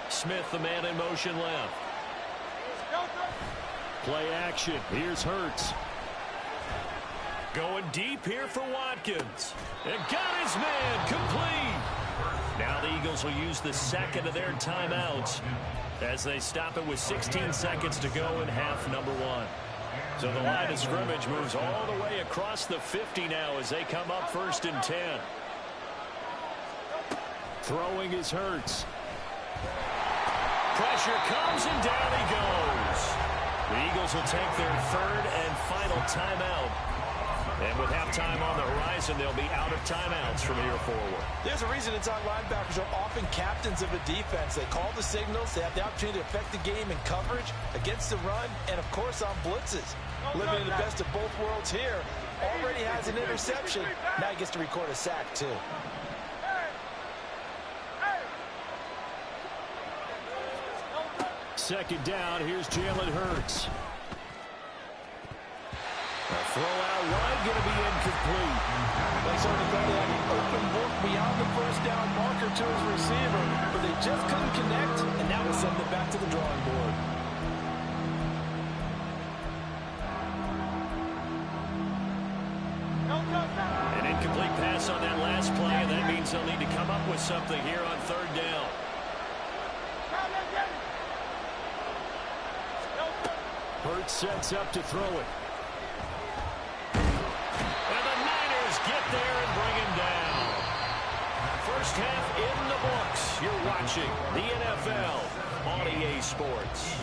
Smith, the man in motion left. Play action. Here's Hurts. Going deep here for Watkins. And got his man complete. Now the Eagles will use the second of their timeouts as they stop it with 16 seconds to go in half number 1. So the line of scrimmage moves all the way across the 50 now as they come up 1st and 10. Throwing is Hurts. Pressure comes and down he goes. The Eagles will take their 3rd and final timeout. And with halftime on the horizon, they'll be out of timeouts from here forward. There's a reason inside linebackers are often captains of a defense. They call the signals. They have the opportunity to affect the game in coverage, against the run, and, of course, on blitzes. Living in the best of both worlds here. Already has an interception. Now he gets to record a sack, too. Second down, here's Jalen Hurts. A throw out wide, going to be incomplete. They certainly thought they had an open look beyond the first down marker to his receiver, but they just couldn't connect, and that will send them back to the drawing board. An incomplete pass on that last play, and that means they'll need to come up with something here on 3rd down. Hurts sets up to throw it. And the Niners get there and bring him down. First half in the books. You're watching the NFL on EA Sports.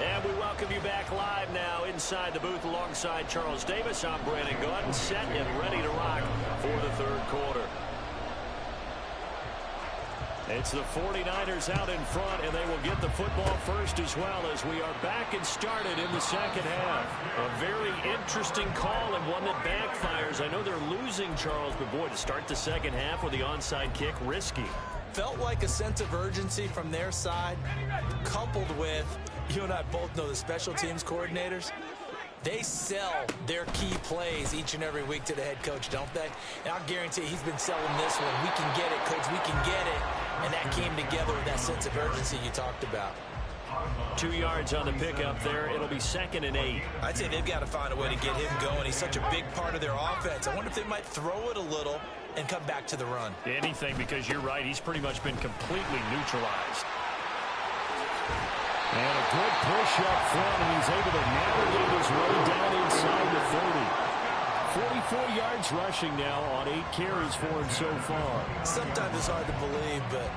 And we welcome you back live now inside the booth alongside Charles Davis. I'm Brandon Gaudin, set and ready to rock for the 3rd quarter. It's the 49ers out in front, and they will get the football first as well as we are back and started in the second half. A very interesting call and one that backfires. I know they're losing, Charles, but boy, to start the second half with the onside kick, risky. Felt like a sense of urgency from their side, coupled with, you and I both know the special teams coordinators. They sell their key plays each and every week to the head coach, don't they? And I'll guarantee he's been selling this one. We can get it, coach, we can get it. And that came together with that sense of urgency you talked about. 2 yards on the pickup there. It'll be 2nd and 8. I'd say they've got to find a way to get him going. He's such a big part of their offense. I wonder if they might throw it a little and come back to the run. Anything, because you're right. He's pretty much been completely neutralized. And a good push up front, and he's able to navigate his way down inside the 30. 44 yards rushing now on 8 carries for him so far. Sometimes it's hard to believe, but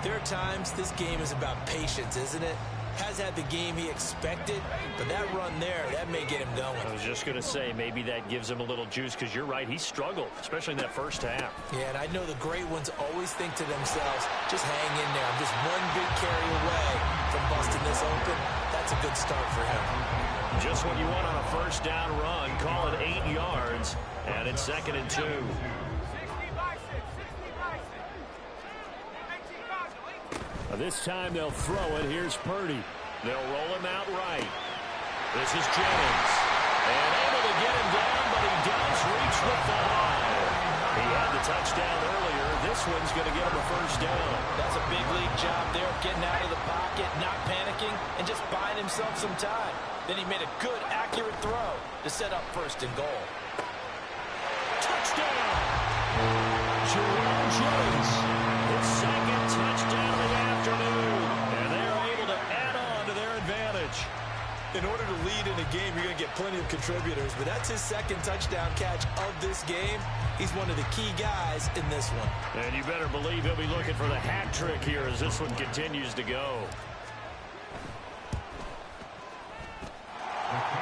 there are times this game is about patience, isn't it? Has had the game he expected, but that run there, that may get him going. I was just going to say, maybe that gives him a little juice, because you're right, he struggled, especially in that first half. Yeah, and I know the great ones always think to themselves, just hang in there. I'm just one big carry away from busting this open. That's a good start for him. Just what you want on a first down run. Call it 8 yards, and it's 2nd and 2. This time they'll throw it. Here's Purdy. They'll roll him out right. This is Jennings. And able to get him down, but he does reach the 5. He had the touchdown earlier. This one's going to get him a first down. That's a big league job there of getting out of the pocket, not panicking, and just buying himself some time. Then he made a good, accurate throw to set up 1st and goal. Touchdown! Jerome Jennings. His 2nd touchdown of the afternoon. And they're able to add on to their advantage. In order to lead in a game, you're going to get plenty of contributors, but that's his 2nd touchdown catch of this game. He's one of the key guys in this one. And you better believe he'll be looking for the hat trick here as this one continues to go.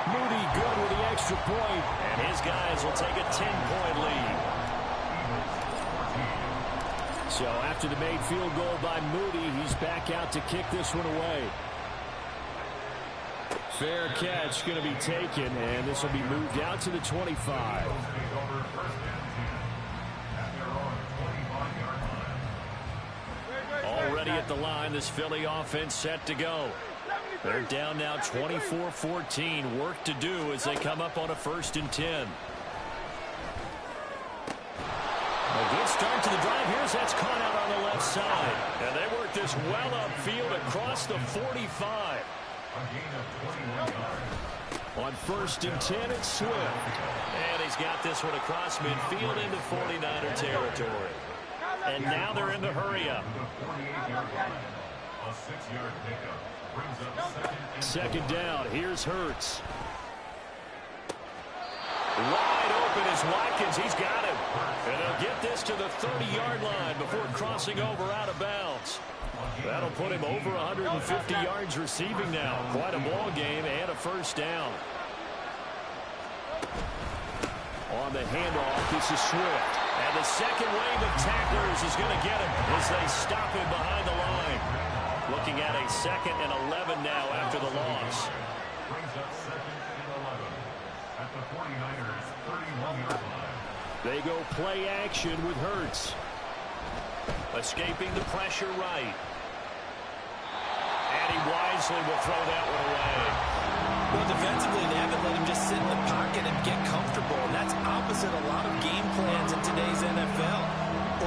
Moody good with the extra point. And his guys will take a 10-point lead. So after the made field goal by Moody, he's back out to kick this one away. Fair catch going to be taken, and this will be moved out to the 25. Already at the line, this Philly offense set to go. They're down now 24-14. Work to do as they come up on a 1st and 10. A good start to the drive. Here's that's caught out on the left side. And they work this well upfield across the 45. On 1st and 10, it's Swift. And he's got this one across midfield into 49er territory. And now they're in the hurry-up. A 6-yard pickup brings up 2nd down. Here's Hurts. Wide open is Watkins. He's got him. And they'll get this to the 30-yard line before crossing over out of bounds. That'll put him over 150 yards receiving now. Quite a ball game and a first down. On the handoff, this is Swift. And the second wave of tacklers is going to get him as they stop him behind the line. Looking at a 2nd and 11 now after the loss. brings up 2nd and 11 at the 49ers 31-yard line. They go play action with Hurts. Escaping the pressure right. And he wisely will throw that one away. Well, defensively, they haven't let him just sit in the pocket and get comfortable, and that's opposite a lot of game plans in today's NFL.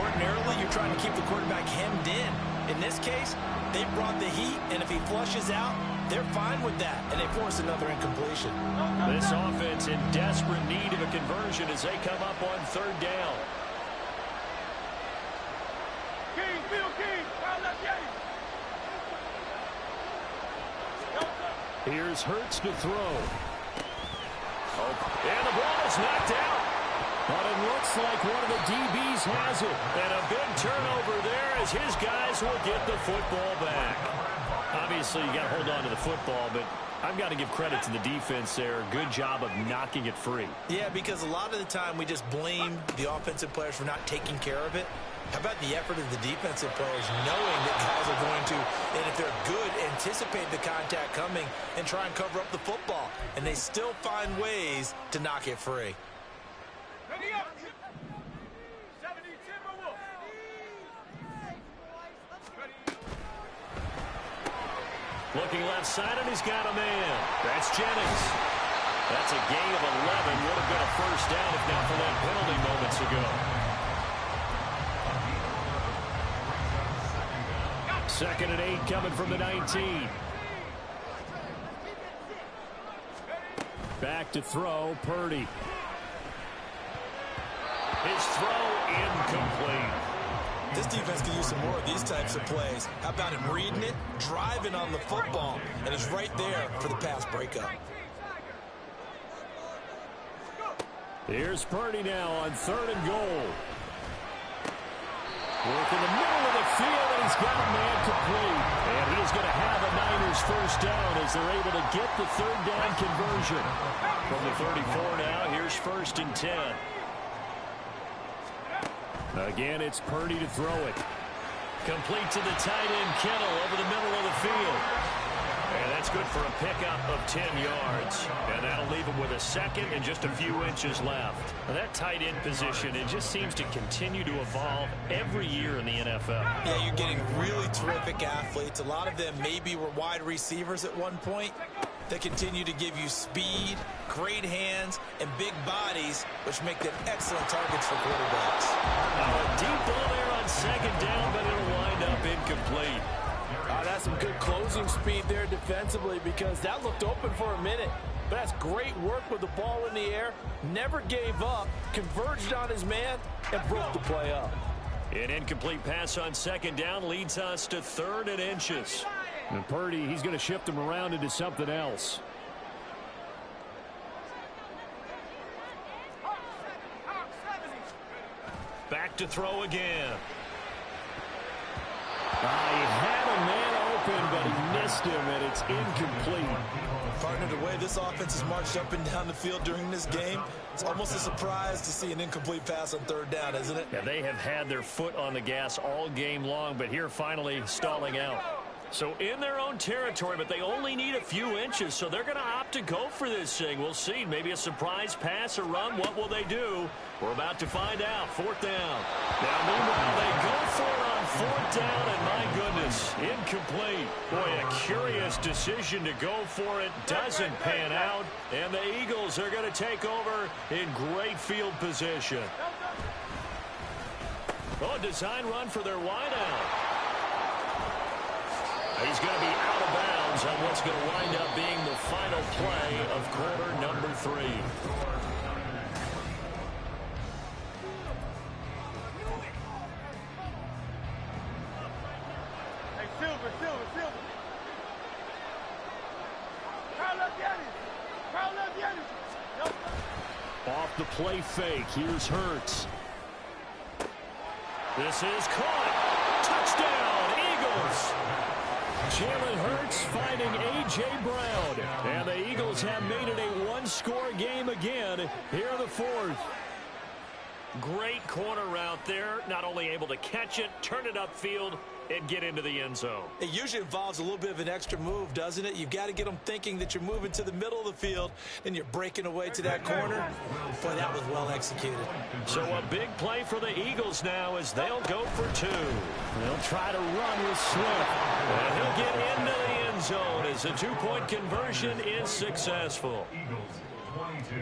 Ordinarily, you're trying to keep the quarterback hemmed in. In this case, they brought the heat, and if he flushes out, they're fine with that, and they force another incompletion. This offense in desperate need of a conversion as they come up on 3rd down. King, Bill King, foul left game. Here's Hurts to throw. And the ball is knocked out. But it looks like one of the DBs has it. And a big turnover there as his guys will get the football back. Obviously, you got to hold on to the football, but I've got to give credit to the defense there. Good job of knocking it free. Yeah, because a lot of the time we just blame the offensive players for not taking care of it. How about the effort of the defensive players knowing that guys are going to, and if they're good, anticipate the contact coming and try and cover up the football. And they still find ways to knock it free. Ready up. 70 Timberwolves. Looking left side, and he's got a man. That's Jennings. That's a gain of 11. Would have been a first down if not for that penalty moments ago. 2nd and 8 coming from the 19. Back to throw, Purdy. His throw incomplete. This defense can use some more of these types of plays. How about him reading it, driving on the football, and he's right there for the pass breakup. Here's Purdy now on 3rd and goal. Work in the middle of the field, and he's got a man complete. And he's going to have a Niners first down as they're able to get the 3rd down conversion. From the 34 now, here's 1st and 10. Again, it's Purdy to throw it. Complete to the tight end, Kittle, over the middle of the field. And that's good for a pickup of 10 yards. And that'll leave him with a second and just a few inches left. Now that tight end position, it just seems to continue to evolve every year in the NFL. Yeah, you're getting really terrific athletes. A lot of them maybe were wide receivers at one point. They continue to give you speed, great hands, and big bodies, which make them excellent targets for quarterbacks. A deep ball there on 2nd down, but it'll wind up incomplete. That's some good closing speed there defensively because that looked open for a minute. But that's great work with the ball in the air. Never gave up, converged on his man, and broke the play up. An incomplete pass on 2nd down leads us to 3rd and inches. And Purdy, he's going to shift him around into something else. Back to throw again. He had a man open, but he missed him, and it's incomplete. Partner, the way this offense has marched up and down the field during this game, it's almost a surprise to see an incomplete pass on 3rd down, isn't it? Yeah, they have had their foot on the gas all game long, but here finally stalling out. So in their own territory, but they only need a few inches, so they're going to opt to go for this thing. We'll see. Maybe a surprise pass or run. What will they do? We're about to find out. 4th down. Now, meanwhile, they go for it on 4th down, and my goodness, incomplete. Boy, a curious decision to go for it. Doesn't pan out, and the Eagles are going to take over in great field position. Oh, design run for their wideout. He's going to be out of bounds on what's going to wind up being the final play of quarter number 3. Hey, Silver. Carl up the energy. Off the play fake, here's Hurts. This is caught. Touchdown, Eagles. Jalen Hurts finding A.J. Brown. And the Eagles have made it a one-score game again here in the 4th. Great corner route there. Not only able to catch it, turn it upfield, and get into the end zone. It usually involves a little bit of an extra move, doesn't it? You've got to get them thinking that you're moving to the middle of the field and you're breaking away to that corner. Boy, that was well executed. So a big play for the Eagles now as they'll go for 2. They'll try to run with Swift. And he'll get into the end zone as a 2-point conversion is successful. Eagles 22.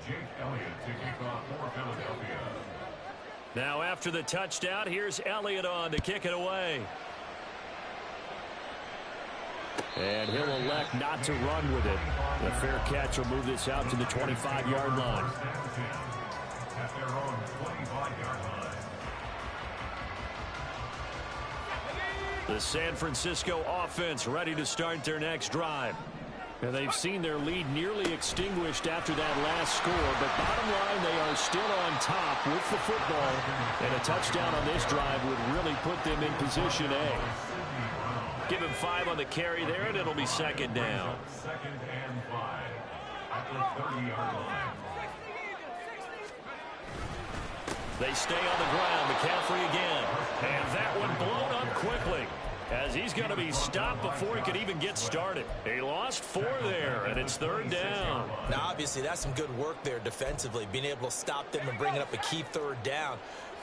Jake Elliott to kick off for Philadelphia. Now after the touchdown, here's Elliott on to kick it away. And he'll elect not to run with it. The fair catch will move this out to the 25-yard line. At their own 25-yard line. The San Francisco offense ready to start their next drive. And they've seen their lead nearly extinguished after that last score, but bottom line, they are still on top with the football, and a touchdown on this drive would really put them in position A. Give him 5 on the carry there, and it'll be 2nd down. 2nd and 5 at the 30-yard line. They stay on the ground. McCaffrey again. And that one blown up quickly as he's going to be stopped before he could even get started. He lost 4 there, and it's 3rd down. Now, obviously, that's some good work there defensively, being able to stop them and bringing up a key 3rd down.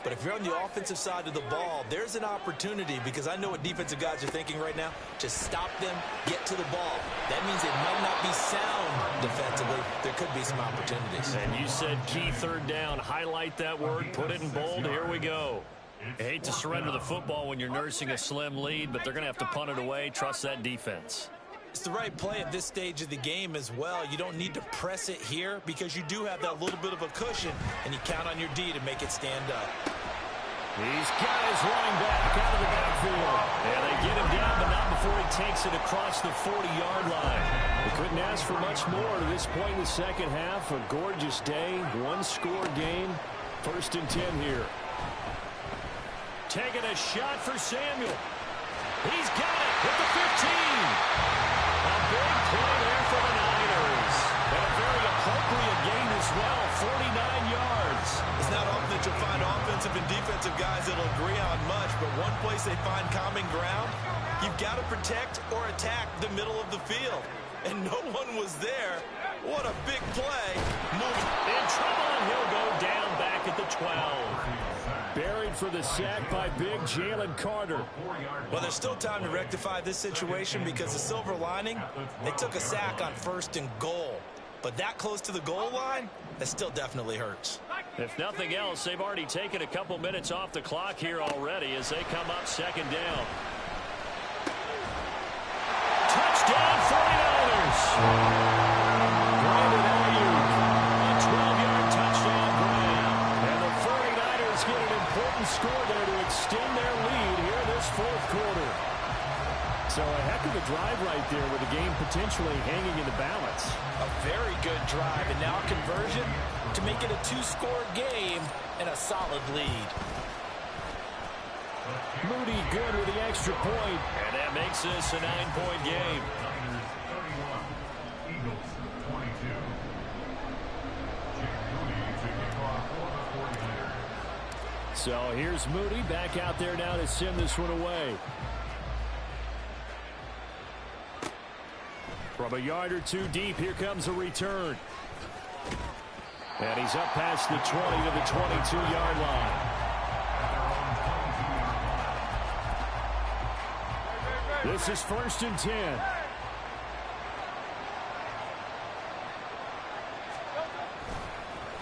But if you're on the offensive side of the ball, there's an opportunity, because I know what defensive guys are thinking right now. Just stop them, get to the ball. That means it might not be sound defensively. There could be some opportunities. And you said key 3rd down. Highlight that word, put it in bold. Here we go. I hate to surrender the football when you're nursing a slim lead, but they're going to have to punt it away. Trust that defense. It's the right play at this stage of the game as well. You don't need to press it here because you do have that little bit of a cushion, and you count on your D to make it stand up. He's got his running back out of the backfield. Yeah, they get him down, but not before he takes it across the 40-yard line. They couldn't ask for much more to this point in the second half. A gorgeous day, one-score game. 1st and 10 here. Taking a shot for Samuel. He's got it at the 15. A big play there for the Niners. And a very appropriate gain as well, 49 yards. It's not often that you'll find offensive and defensive guys that'll agree on much, but one place they find common ground, you've got to protect or attack the middle of the field. And no one was there. What a big play. Moving. In trouble, and he'll go down back at the 12. Buried for the sack by big Jalen Carter. Well, there's still time to rectify this situation because the silver lining, they took a sack on 1st and goal. But that close to the goal line, that still definitely hurts. If nothing else, they've already taken a couple minutes off the clock here already as they come up 2nd down. Touchdown 49ers! Brandon Ayuk, a 12-yard touchdown grab. And the 49ers get an important score there to extend their lead here in this 4th quarter. So a heck of a drive right there with the game potentially hanging in the balance. A very good drive, and now conversion to make it a 2-score game and a solid lead. Moody good with the extra point. And that makes this a 9-point game. Eagles 22. Jake Moody to kick off for the 49ers. So here's Moody back out there now to send this one away. From a yard or two deep, here comes a return. And he's up past the 20 to the 22-yard line. This is 1st and 10.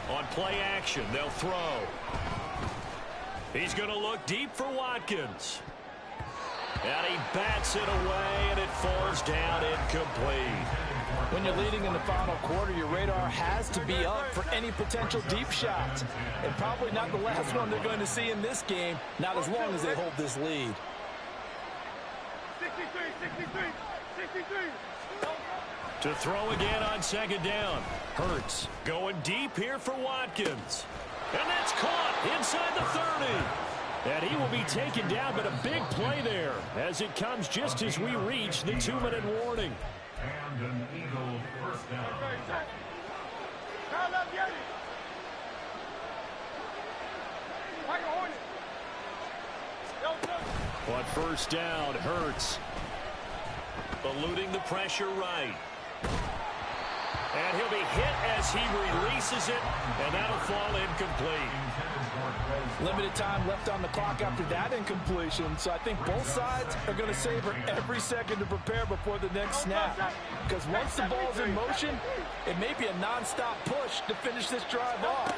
On play action, they'll throw. He's going to look deep for Watkins. And he bats it away, and it falls down incomplete. When you're leading in the final quarter, your radar has to be up for any potential deep shots. And probably not the last one they're going to see in this game, not as long as they hold this lead. 63. To throw again on 2nd down. Hurts going deep here for Watkins. And that's caught inside the 30. And he will be taken down, but a big play there as it comes just as we reach the 2-minute warning. And an Eagle 1st down. On 1st down, Hurts. Eluding the pressure right. And he'll be hit as he releases it, and that'll fall incomplete. Limited time left on the clock after that incompletion, so I think both sides are going to savor every second to prepare before the next snap. Because once the ball's in motion, it may be a non-stop push to finish this drive off.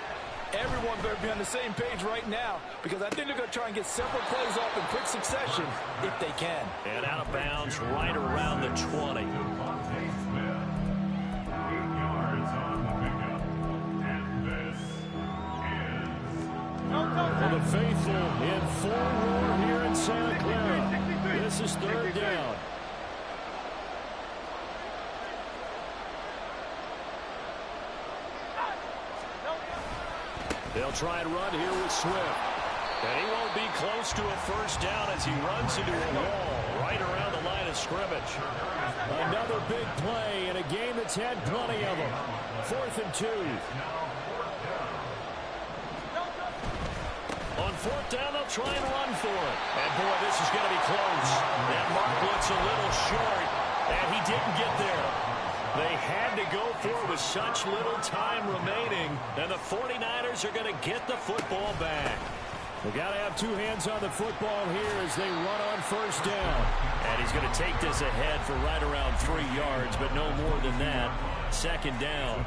Everyone better be on the same page right now, because I think they're going to try and get several plays off in quick succession if they can. And out of bounds right around the 20. For the faithful in full roar here in Santa Clara. This is 3rd down. They'll try and run here with Swift. And he won't be close to a 1st down as he runs into a wall right around the line of scrimmage. Another big play in a game that's had plenty of them. 4th and 2. On 4th down, they'll try and run for it. And, boy, this is going to be close. That mark looks a little short, and he didn't get there. They had to go for it with such little time remaining, and the 49ers are going to get the football back. They got to have two hands on the football here as they run on first down. And he's going to take this ahead for right around 3 yards, but no more than that. Second down.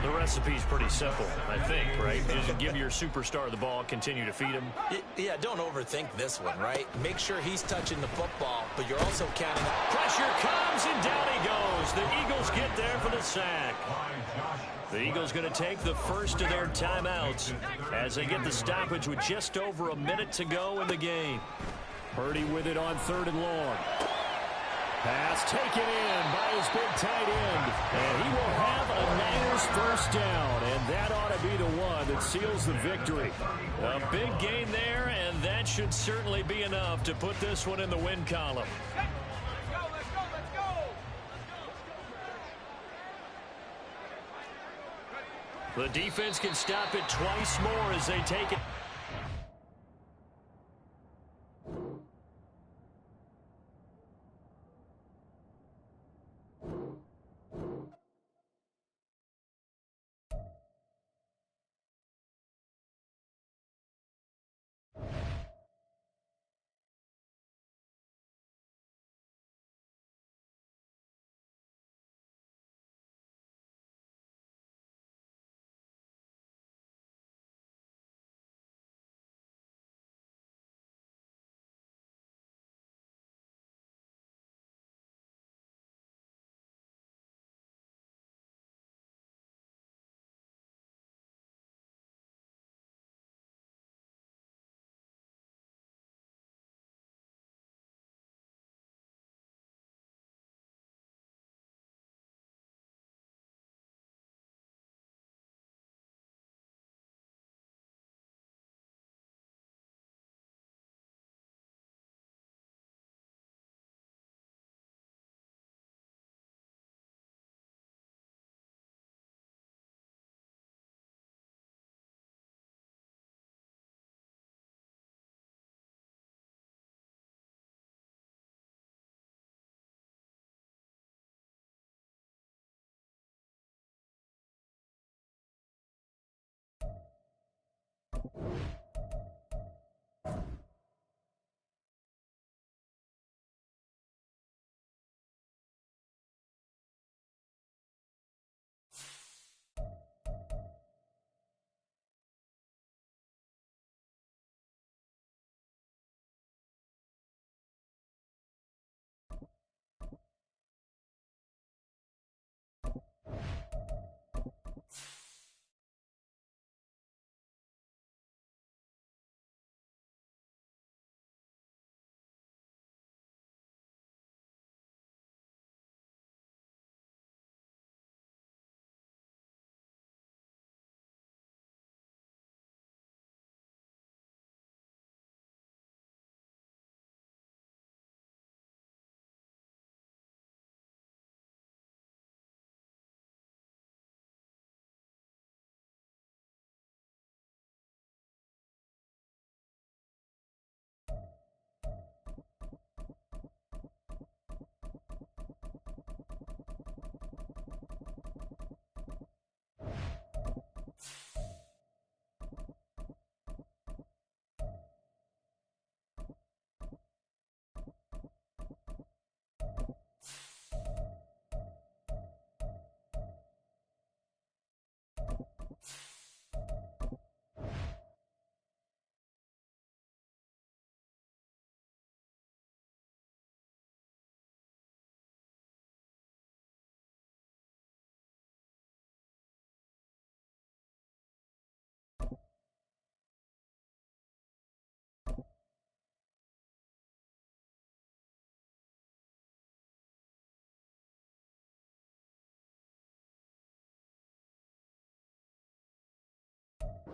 The recipe's pretty simple, I think, right? Just give your superstar the ball, continue to feed him. Yeah, don't overthink this one, right? Make sure he's touching the football, but you're also counting on... Pressure comes, and down he goes. The Eagles get there for the sack. The Eagles going to take the first of their timeouts as they get the stoppage with just over a minute to go in the game. Purdy with it on 3rd and long. Pass taken in by his big tight end. And he will have a Niners first down. And that ought to be the one that seals the victory. A big gain there, and that should certainly be enough to put this one in the win column. The defense can stop it twice more as they take it.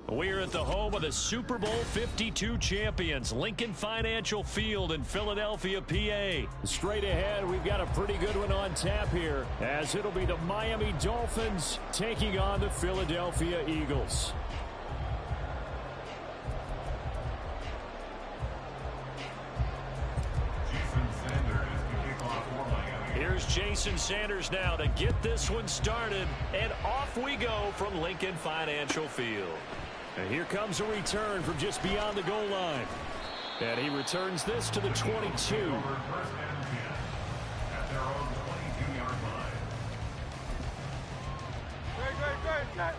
We're at the home of the Super Bowl 52 champions, Lincoln Financial Field in Philadelphia, PA. Straight ahead, we've got a pretty good one on tap here, as it'll be the Miami Dolphins taking on the Philadelphia Eagles. Here's Jason Sanders now to get this one started, and off we go from Lincoln Financial Field. And here comes a return from just beyond the goal line. And he returns this to the 22. First and 10 at their own 22-yard line. Great.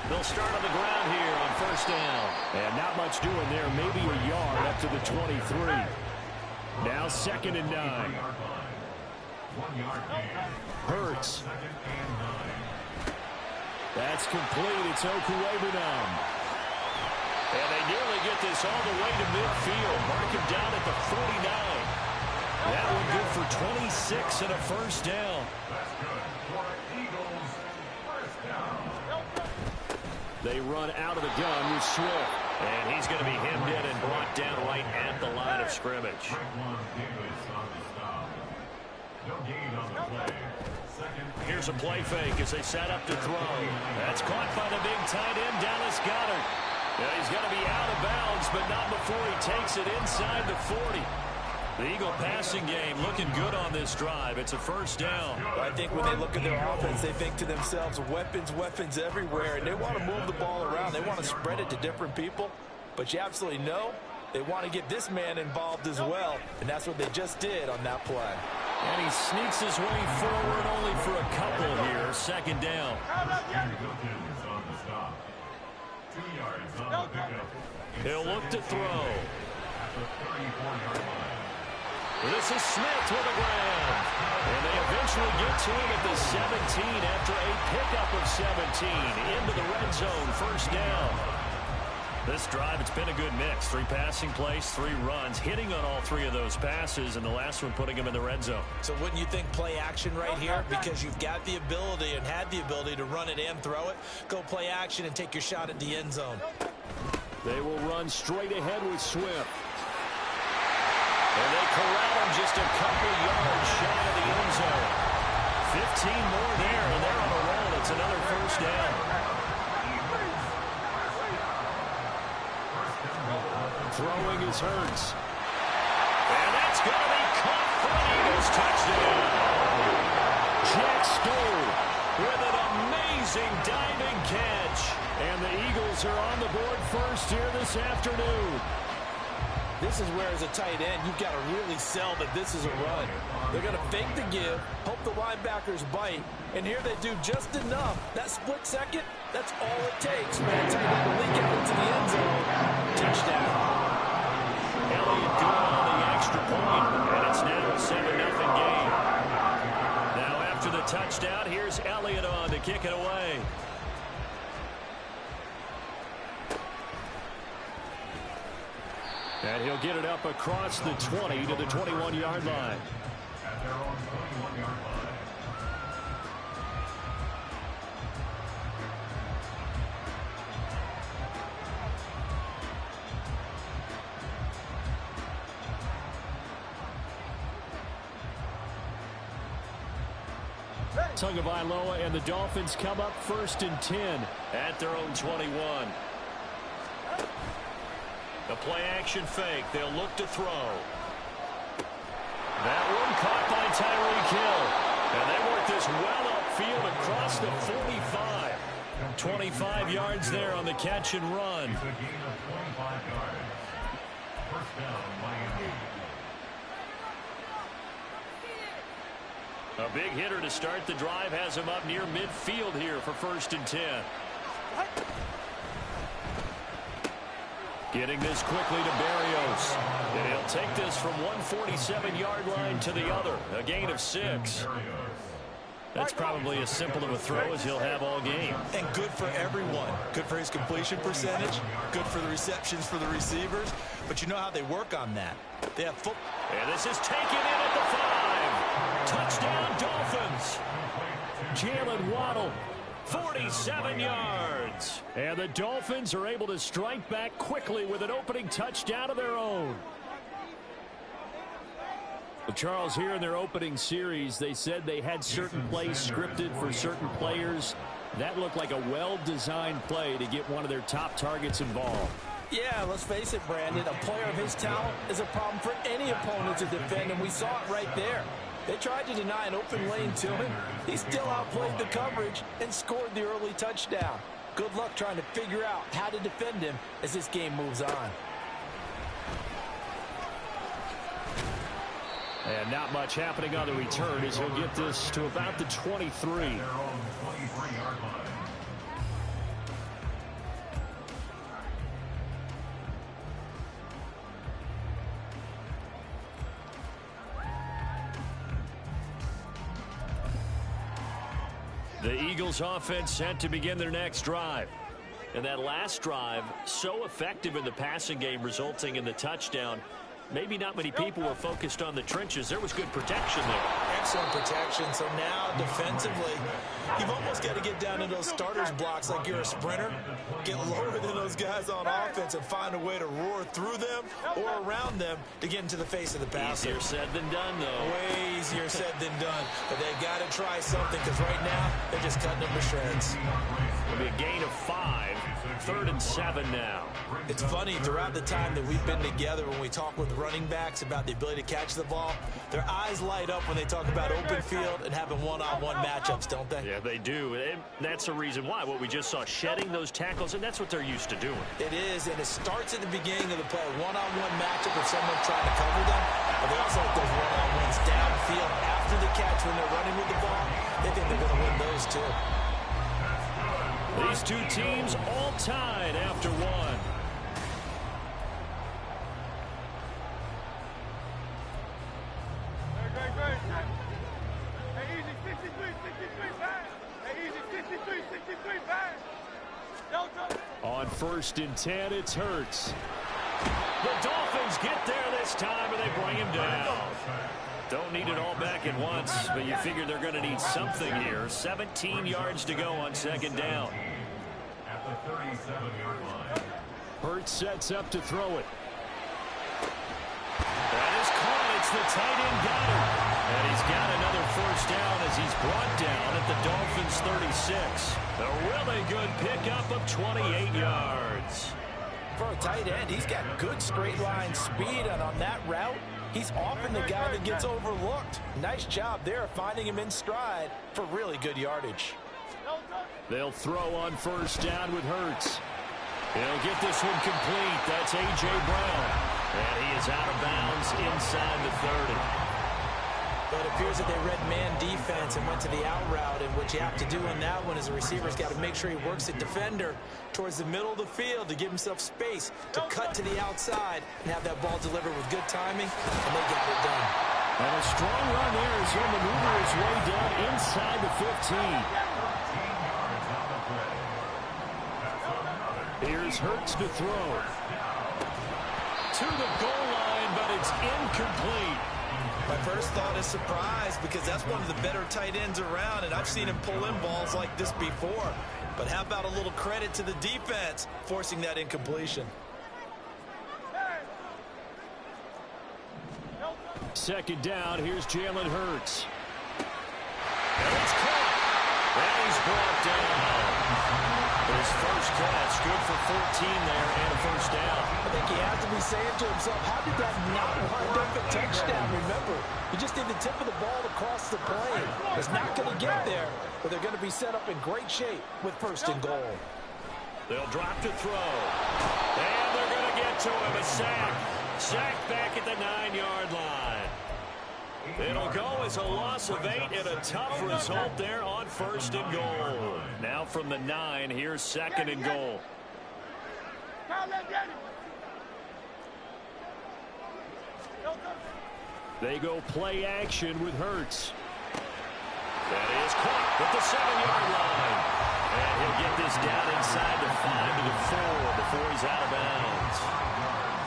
They'll start on the ground here on first down. And not much doing there. Maybe a yard up to the 23. Now 2nd and 9. 1 yard gain. Hurts. 2nd and 9. That's complete. It's Okuwebunam. And they nearly get this all the way to midfield. Mark him down at the 49. That one good for 26 and a first down. That's good for Eagles. First down. They run out of the gun with Swift. And he's going to be hemmed in and brought down right at the line of scrimmage. Raekwon Davis on the stop. No gain on the play. Second. Here's a play fake as they set up to throw. That's caught by the big tight end, Dallas Goedert. Yeah, he's going to be out of bounds, but not before he takes it inside the 40. The Eagle passing game looking good on this drive. It's a first down. I think when they look at their offense, they think to themselves, weapons everywhere, and they want to move the ball around. They want to spread it to different people, but you absolutely know they want to get this man involved as well, and that's what they just did on that play. And he sneaks his way forward only for a couple here. Second down. Wilkins on the stop. 2 yards on the pickup. He'll look to throw. At the 34-yard line. This is Smith with a grab. And they eventually get to him at the 17 after a pickup of 17 into the red zone. First down. This drive, it's been a good mix. 3 passing plays, 3 runs, hitting on all 3 of those passes, and the last one putting him in the red zone. So wouldn't you think play action right here? Because you've got the ability and had the ability to run it and throw it. Go play action and take your shot at the end zone. They will run straight ahead with Swift. And they corral him just a couple yards shy of the end zone. 15 more there, and they're on a roll. It's another first down. Throwing is Hurts. And that's going to be caught for an Eagles touchdown. Jack Stoll With an amazing diving catch. And the Eagles are on the board first here this afternoon. This is where, as a tight end, you've got to really sell that this is a run. They're going to fake the give, hope the linebackers bite, and here they do just enough. That split second, that's all it takes for that tight end to leak out into the end zone. Touchdown. Elliott good on the extra point, and it's now a 7-0 game. Now after the touchdown, here's Elliott on to kick it away. And he'll get it up across the 20 to the 21-yard line. At their own 21-yard line. Tagovailoa and the Dolphins come up 1st and 10. At their own 21. The play-action fake. They'll look to throw. That one caught by Tyreek Hill. And they work this well upfield across the 45. 25 yards there on the catch and run. It's a gain of 25 yards. First down, Miami. A big hitter to start the drive has him up near midfield here for 1st and 10. Getting this quickly to Berrios. And he'll take this from 147-yard line to the other. A gain of 6. That's probably as simple of a throw as he'll have all game. And good for everyone. Good for his completion percentage. Good for the receptions for the receivers. But you know how they work on that. They have football. And this is taken in at the 5. Touchdown, Dolphins. Jalen Waddle. 47 yards. And the Dolphins are able to strike back quickly with an opening touchdown of their own. Well, Charles, here in their opening series, they said they had certain plays scripted for certain players. That looked like a well-designed play to get one of their top targets involved. Yeah, let's face it, Brandon. A player of his talent is a problem for any opponent to defend, and we saw it right there. They tried to deny an open lane to him. He still outplayed the coverage and scored the early touchdown. Good luck trying to figure out how to defend him as this game moves on. And not much happening on the return as he'll get this to about the 23. Their own 23-yard line. The Eagles offense set to begin their next drive. And that last drive, so effective in the passing game, resulting in the touchdown. Maybe not many people were focused on the trenches. There was good protection there. Excellent protection. So now defensively, you've almost got to get down to those starters blocks like you're a sprinter. Get lower than those guys on offense and find a way to roar through them or around them to get into the face of the passer. Easier said than done, though. Way easier said than done. But they've got to try something because right now they're just cutting them to shreds. It'll be a gain of 5. 3rd and 7 now. It's funny, throughout the time that we've been together, when we talk with running backs about the ability to catch the ball, their eyes light up when they talk about open field and having one-on-one matchups, don't they? Yeah, they do. And that's the reason why. What we just saw, shedding those tackles, and that's what they're used to doing. It is, and it starts at the beginning of the play. One-on-one matchup with someone trying to cover them, but they also have those one-on-ones downfield after the catch when they're running with the ball. They think they're going to win those too. These two teams all tied after 1. Great. Hey, easy, 63, pass. Hey, easy, 63, pass. On 1st and 10, it's Hurts. The Dolphins get there this time, and they bring him down. Don't need it all back at once, but you figure they're going to need something here. 17 yards to go on 2nd down. At the 37-yard line. Hurts sets up to throw it. That is caught. It's the tight end Goddard. And he's got another 1st down as he's brought down at the Dolphins' 36. A really good pickup of 28 yards. For a tight end, he's got good straight line speed, and on that route, he's often the guy that gets overlooked. Nice job there finding him in stride for really good yardage. They'll throw on 1st down with Hurts. He'll get this one complete. That's A.J. Brown. And he is out of bounds inside the 30. But it appears that they read man defense and went to the out route, and what you have to do on that one is the receiver's got to make sure he works the defender towards the middle of the field to give himself space to cut to the outside and have that ball delivered with good timing, and they got it done. And a strong run there as he'll maneuver his way down inside the 15. Here's Hurts to throw. To the goal line, but it's incomplete. My first thought is surprise because that's one of the better tight ends around, and I've seen him pull in balls like this before. But how about a little credit to the defense forcing that incompletion? 2nd down, here's Jalen Hurts. And it's caught. And he's brought down. His first catch, good for 14 there and a 1st down. I think he has to be saying to himself, how did that not wind up a touchdown? Remember, you just need the tip of the ball to cross the plane. It's not going to get there, but they're going to be set up in great shape with 1st and goal. They'll drop to throw. And they're going to get to him. A sack. Sack back at the 9-yard line. It'll go as a loss of 8 and a tough result there on 1st and goal. Now from the 9, here's 2nd and goal. They go play action with Hurts. That is caught at the 7-yard line. And he'll get this down inside the 5 to the 4 before he's out of bounds.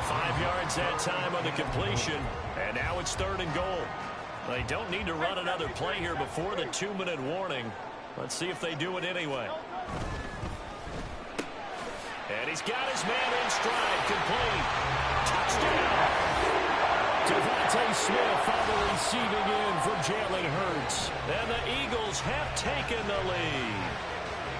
5 yards that time on the completion. And now it's 3rd and goal. They don't need to run another play here before the 2-minute warning. Let's see if they do it anyway. And he's got his man in stride, complete. Touchdown. Devontae Smith on the receiving end from Jalen Hurts. And the Eagles have taken the lead.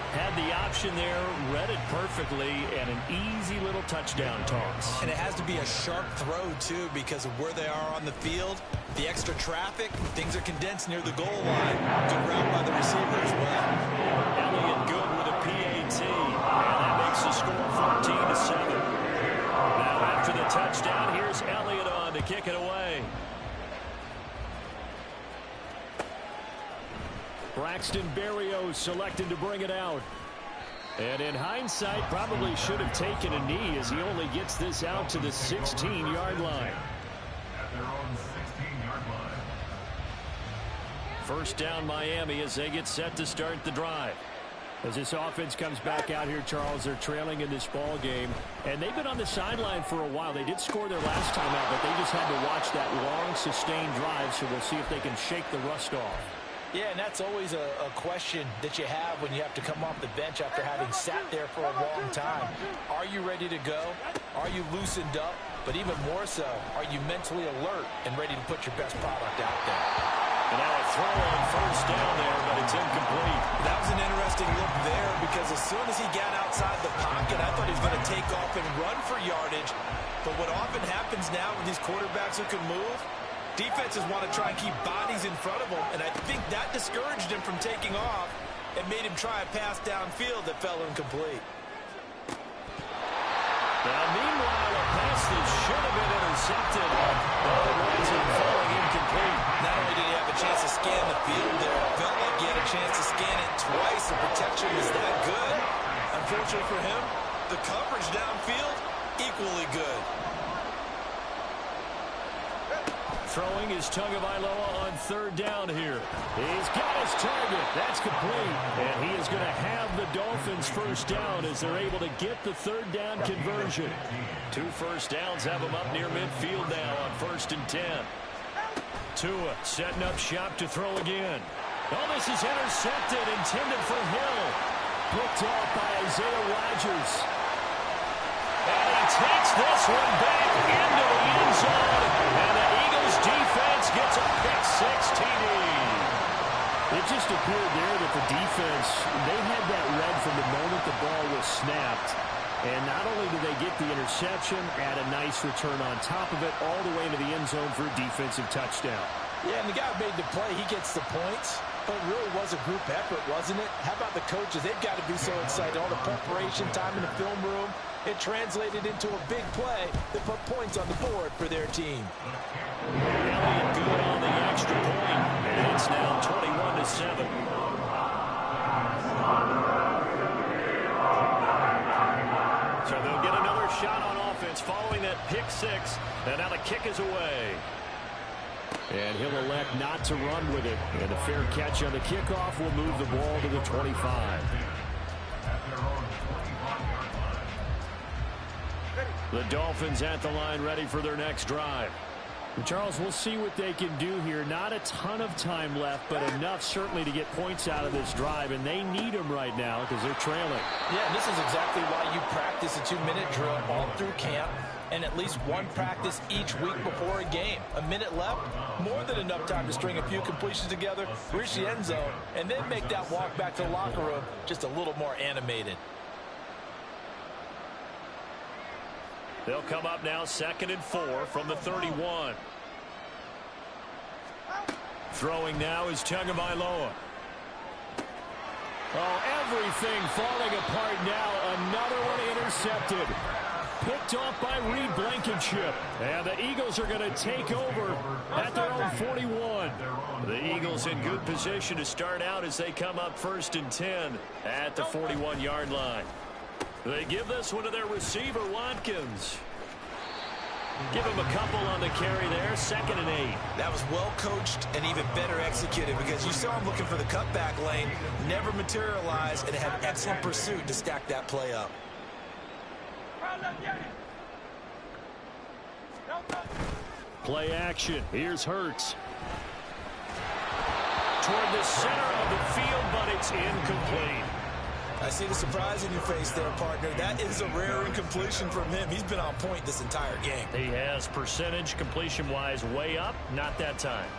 Had the option there, read it perfectly, and an easy little touchdown toss. And it has to be a sharp throw, too, because of where they are on the field. The extra traffic, things are condensed near the goal line. Good route by the receiver as well. Elliott good with a PAT, and that makes the score 14-7. Now after the touchdown, here's Elliott on to kick it away. Braxton Berrios selected to bring it out. And in hindsight, probably should have taken a knee as he only gets this out to the 16-yard line. At their own 16-yard line. First down Miami as they get set to start the drive. As this offense comes back out here, Charles, they're trailing in this ball game. And they've been on the sideline for a while. They did score their last time out, but they just had to watch that long, sustained drive, so we'll see if they can shake the rust off. Yeah, and that's always a question that you have when you have to come off the bench after having sat there for a long time. Are you ready to go? Are you loosened up? But even more so, are you mentally alert and ready to put your best product out there? And now a throw on first down there, but it's incomplete. That was an interesting look there because as soon as he got outside the pocket, I thought he was going to take off and run for yardage. But what often happens now with these quarterbacks who can move, defenses want to try and keep bodies in front of him, and I think that discouraged him from taking off and made him try a pass downfield that fell incomplete. Now, meanwhile, a pass that should have been intercepted. But it winds up falling incomplete. Not only did he have a chance to scan the field there, it felt like he had a chance to scan it twice. The protection was that good. Unfortunately for him, the coverage downfield, equally good. Throwing is Tagovailoa on third down here. He's got his target. That's complete. And he is going to have the Dolphins first down as they're able to get the third down conversion. 2 first downs have them up near midfield now on 1st and 10. Tua setting up shop to throw again. Oh, this is intercepted, intended for Hill. Picked off by Isaiah Rodgers. And he takes this one back into the end zone. And the Eagles defense gets a pick-6 TD. It just appeared there that the defense, they had that read from the moment the ball was snapped. And not only did they get the interception, add a nice return on top of it, all the way into the end zone for a defensive touchdown. Yeah, and the guy who made the play, he gets the points. But it really was a group effort, wasn't it? How about the coaches? They've got to be so excited. All the preparation time in the film room, it translated into a big play that put points on the board for their team. Elliott good on the extra point, and it's now 21-7. So they'll get another shot on offense following that pick-6, and now the kick is away. And he'll elect not to run with it. And a fair catch on the kickoff will move the ball to the 25. The Dolphins at the line ready for their next drive. And Charles, we'll see what they can do here. Not a ton of time left, but enough certainly to get points out of this drive. And they need them right now because they're trailing. Yeah, and this is exactly why you practice a 2-minute drill all through camp. And at least one practice each week before a game. A minute left, more than enough time to string a few completions together, reach the end zone, and then make that walk back to the locker room just a little more animated. They'll come up now 2nd and 4 from the 31. Throwing now is Tagovailoa. Oh, everything falling apart now. Another one intercepted. Picked off by Reed Blankenship. And the Eagles are going to take over at their own 41. The Eagles in good position to start out as they come up 1st and 10 at the 41-yard line. They give this one to their receiver, Watkins. Give him a couple on the carry there, 2nd and 8. That was well coached and even better executed because you saw him looking for the cutback lane, never materialized, and had excellent pursuit to stack that play up. Play action. Here's Hurts. Toward the center of the field, but it's incomplete. I see the surprise in your face there, partner. That is a rare incompletion from him. He's been on point this entire game. He has percentage completion-wise way up, not that time.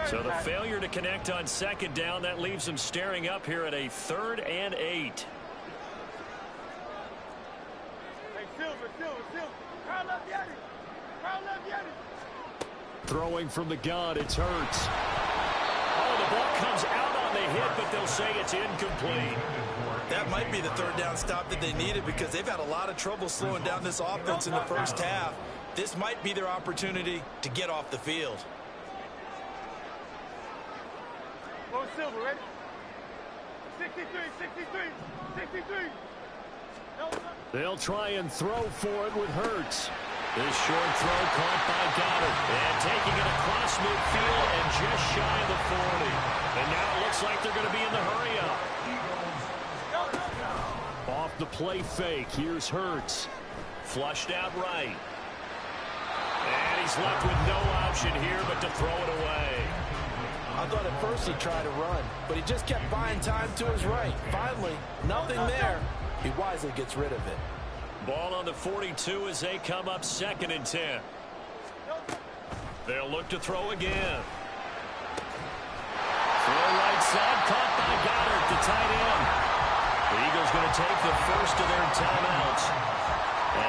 So the failure to connect on second down, that leaves them staring up here at a 3rd and 8. Hey, Silver. Crowd left Yeti. Throwing from the gun, it's Hurts. Oh, the ball comes out on the hit, but they'll say it's incomplete. That might be the 3rd down stop that they needed because they've had a lot of trouble slowing down this offense in the first half. This might be their opportunity to get off the field. Go Silver, ready? 63. They'll try and throw for it with Hurts. This short throw caught by Goddard. And taking it across midfield and just shy of the 40. And now it looks like they're going to be in the hurry-up. Off the play fake, here's Hurts. Flushed out right. And he's left with no option here but to throw it away. I thought at first he'd try to run, but he just kept buying time to his right. Finally, nothing there. He wisely gets rid of it. Ball on the 42 as they come up 2nd and 10. They'll look to throw again. Throw right side, caught by Goddard, the tight end. The Eagles going to take the first of their timeouts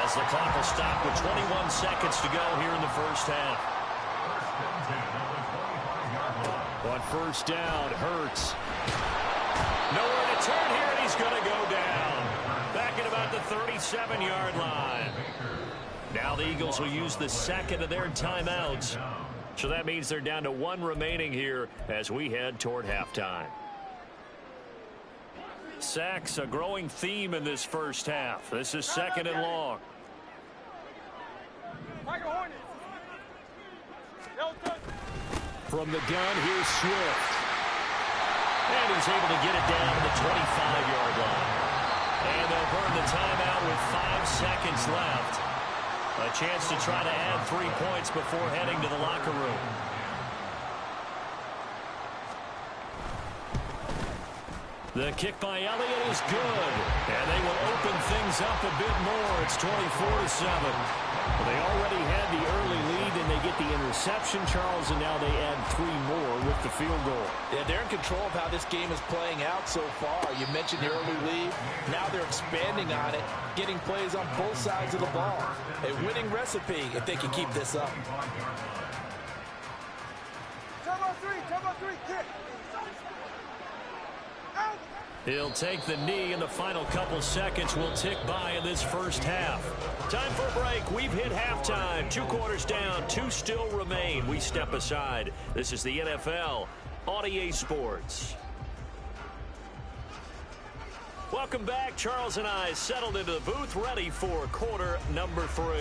as the clock will stop with 21 seconds to go here in the first half. On first down, Hurts. Nowhere to turn here, and he's going to go down. Back at about the 37-yard line. Now the Eagles will use the 2nd of their timeouts. So that means they're down to 1 remaining here as we head toward halftime. Sacks, a growing theme in this first half. This is 2nd and long. From the gun, here's Swift. And he's able to get it down to the 25-yard line. And they'll burn the timeout with 5 seconds left. A chance to try to add 3 points before heading to the locker room. The kick by Elliott is good. And they will open things up a bit more. It's 24-7. Well, they already had the early lead, and they get the interception, Charles, and now they add 3 more with the field goal. Yeah, they're in control of how this game is playing out so far. You mentioned the early lead. Now they're expanding on it, getting plays on both sides of the ball. A winning recipe if they can keep this up. Turbo 3, kick. Out. He'll take the knee, and the final couple seconds will tick by in this first half. Time for a break. We've hit halftime. 2 quarters down, 2 still remain. We step aside. This is the NFL on EA Sports. Welcome back. Charles and I settled into the booth, ready for quarter number 3.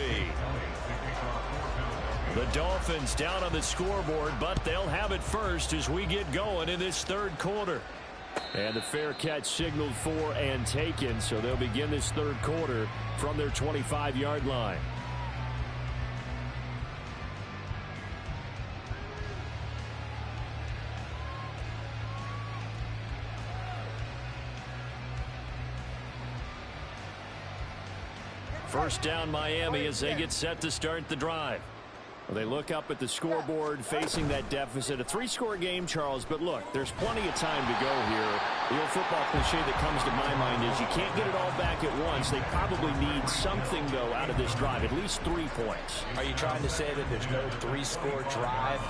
The Dolphins down on the scoreboard, but they'll have it first as we get going in this 3rd quarter. And the fair catch signaled for and taken, so they'll begin this 3rd quarter from their 25-yard line. First down Miami as they get set to start the drive. Well, they look up at the scoreboard facing that deficit. A 3-score game, Charles, but look, there's plenty of time to go here. The old football cliche that comes to my mind is you can't get it all back at once. They probably need something, though, out of this drive, at least 3 points. Are you trying to say that there's no 3-score drive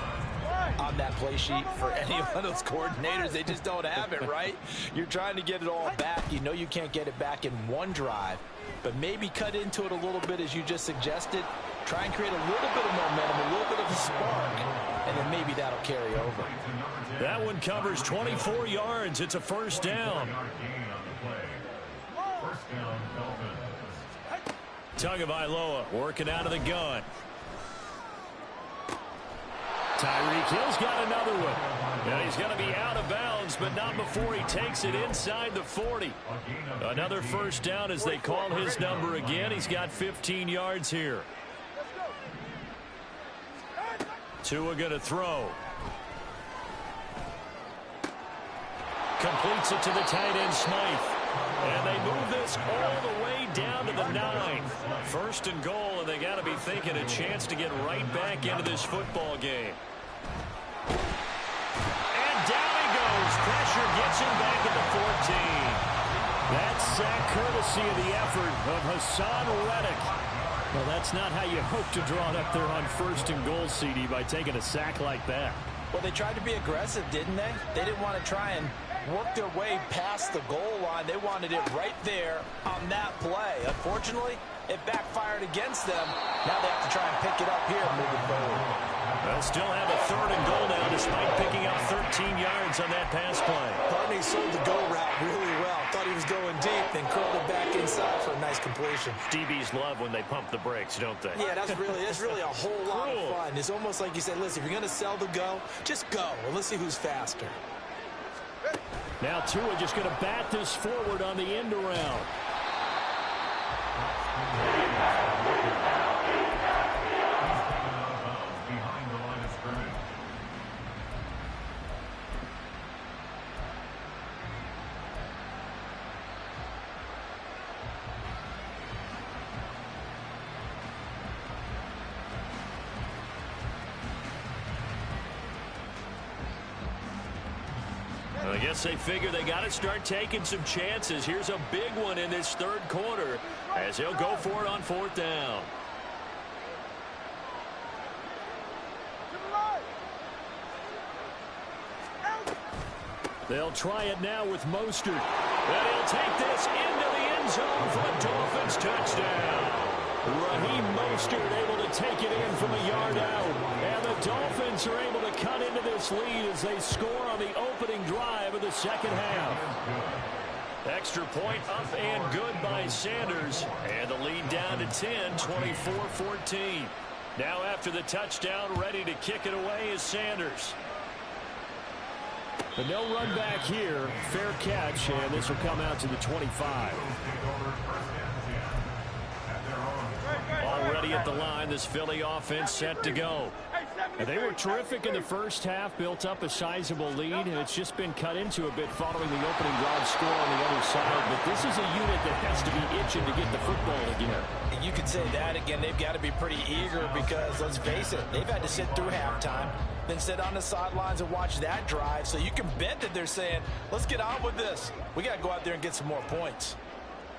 on that play sheet for any one of those coordinators? They just don't have it, right? You're trying to get it all back. You know you can't get it back in one drive, but maybe cut into it a little bit as you just suggested. Try and create a little bit of momentum, a little bit of a spark, and then maybe that'll carry over. That one covers 24 yards. It's a first down. Tagovailoa working out of the gun. Tyreek Hill's got another one. And he's going to be out of bounds, but not before he takes it inside the 40. Another first down as they call his number again. He's got 15 yards here. Tua going to throw. Completes it to the tight end, Smythe. And they move this all the way down to the 9. First and goal, and they got to be thinking a chance to get right back into this football game. sack courtesy of the effort of Hassan Reddick. Well, that's not how you hope to draw it up there on 1st and goal, CD, by taking a sack like that. Well, they tried to be aggressive, didn't they? They didn't want to try and work their way past the goal line. They wanted it right there on that play. Unfortunately, it backfired against them. Now they have to try and pick it up here moving forward. They'll still have a 3rd and goal now despite picking up 13 yards on that pass play. Barney sold the go route really well. Thought he was going deep, then curled it back inside for a nice completion. DBs love when they pump the brakes, don't they? Yeah, that's really a whole lot of fun. It's almost like you said, listen, if you're going to sell the go, just go, and let's see who's faster. Now Tua just going to bat this forward on the end around. Behind the line of scrimmage. I guess they figure they got to start taking some chances. Here's a big one in this 3rd quarter as he'll go for it on 4th down. They'll try it now with Mostert. And he'll take this into the end zone for a Dolphins touchdown. Raheem Mostert able to take it in from a yard out. And the Dolphins are able to cut into this lead as they score on the opening drive of the 2nd half. Extra point up and good by Sanders. And the lead down to 10, 24-14. Now after the touchdown, ready to kick it away is Sanders. But no run back here. Fair catch, and this will come out to the 25. Already at the line, this Philly offense set to go. And they were terrific in the first half, built up a sizable lead, and it's just been cut into a bit following the opening drive score on the other side. But this is a unit that has to be itching to get the football again. You could say that again. They've got to be pretty eager because, let's face it, they've had to sit through halftime, then sit on the sidelines and watch that drive. So you can bet that they're saying, let's get on with this. We got to go out there and get some more points.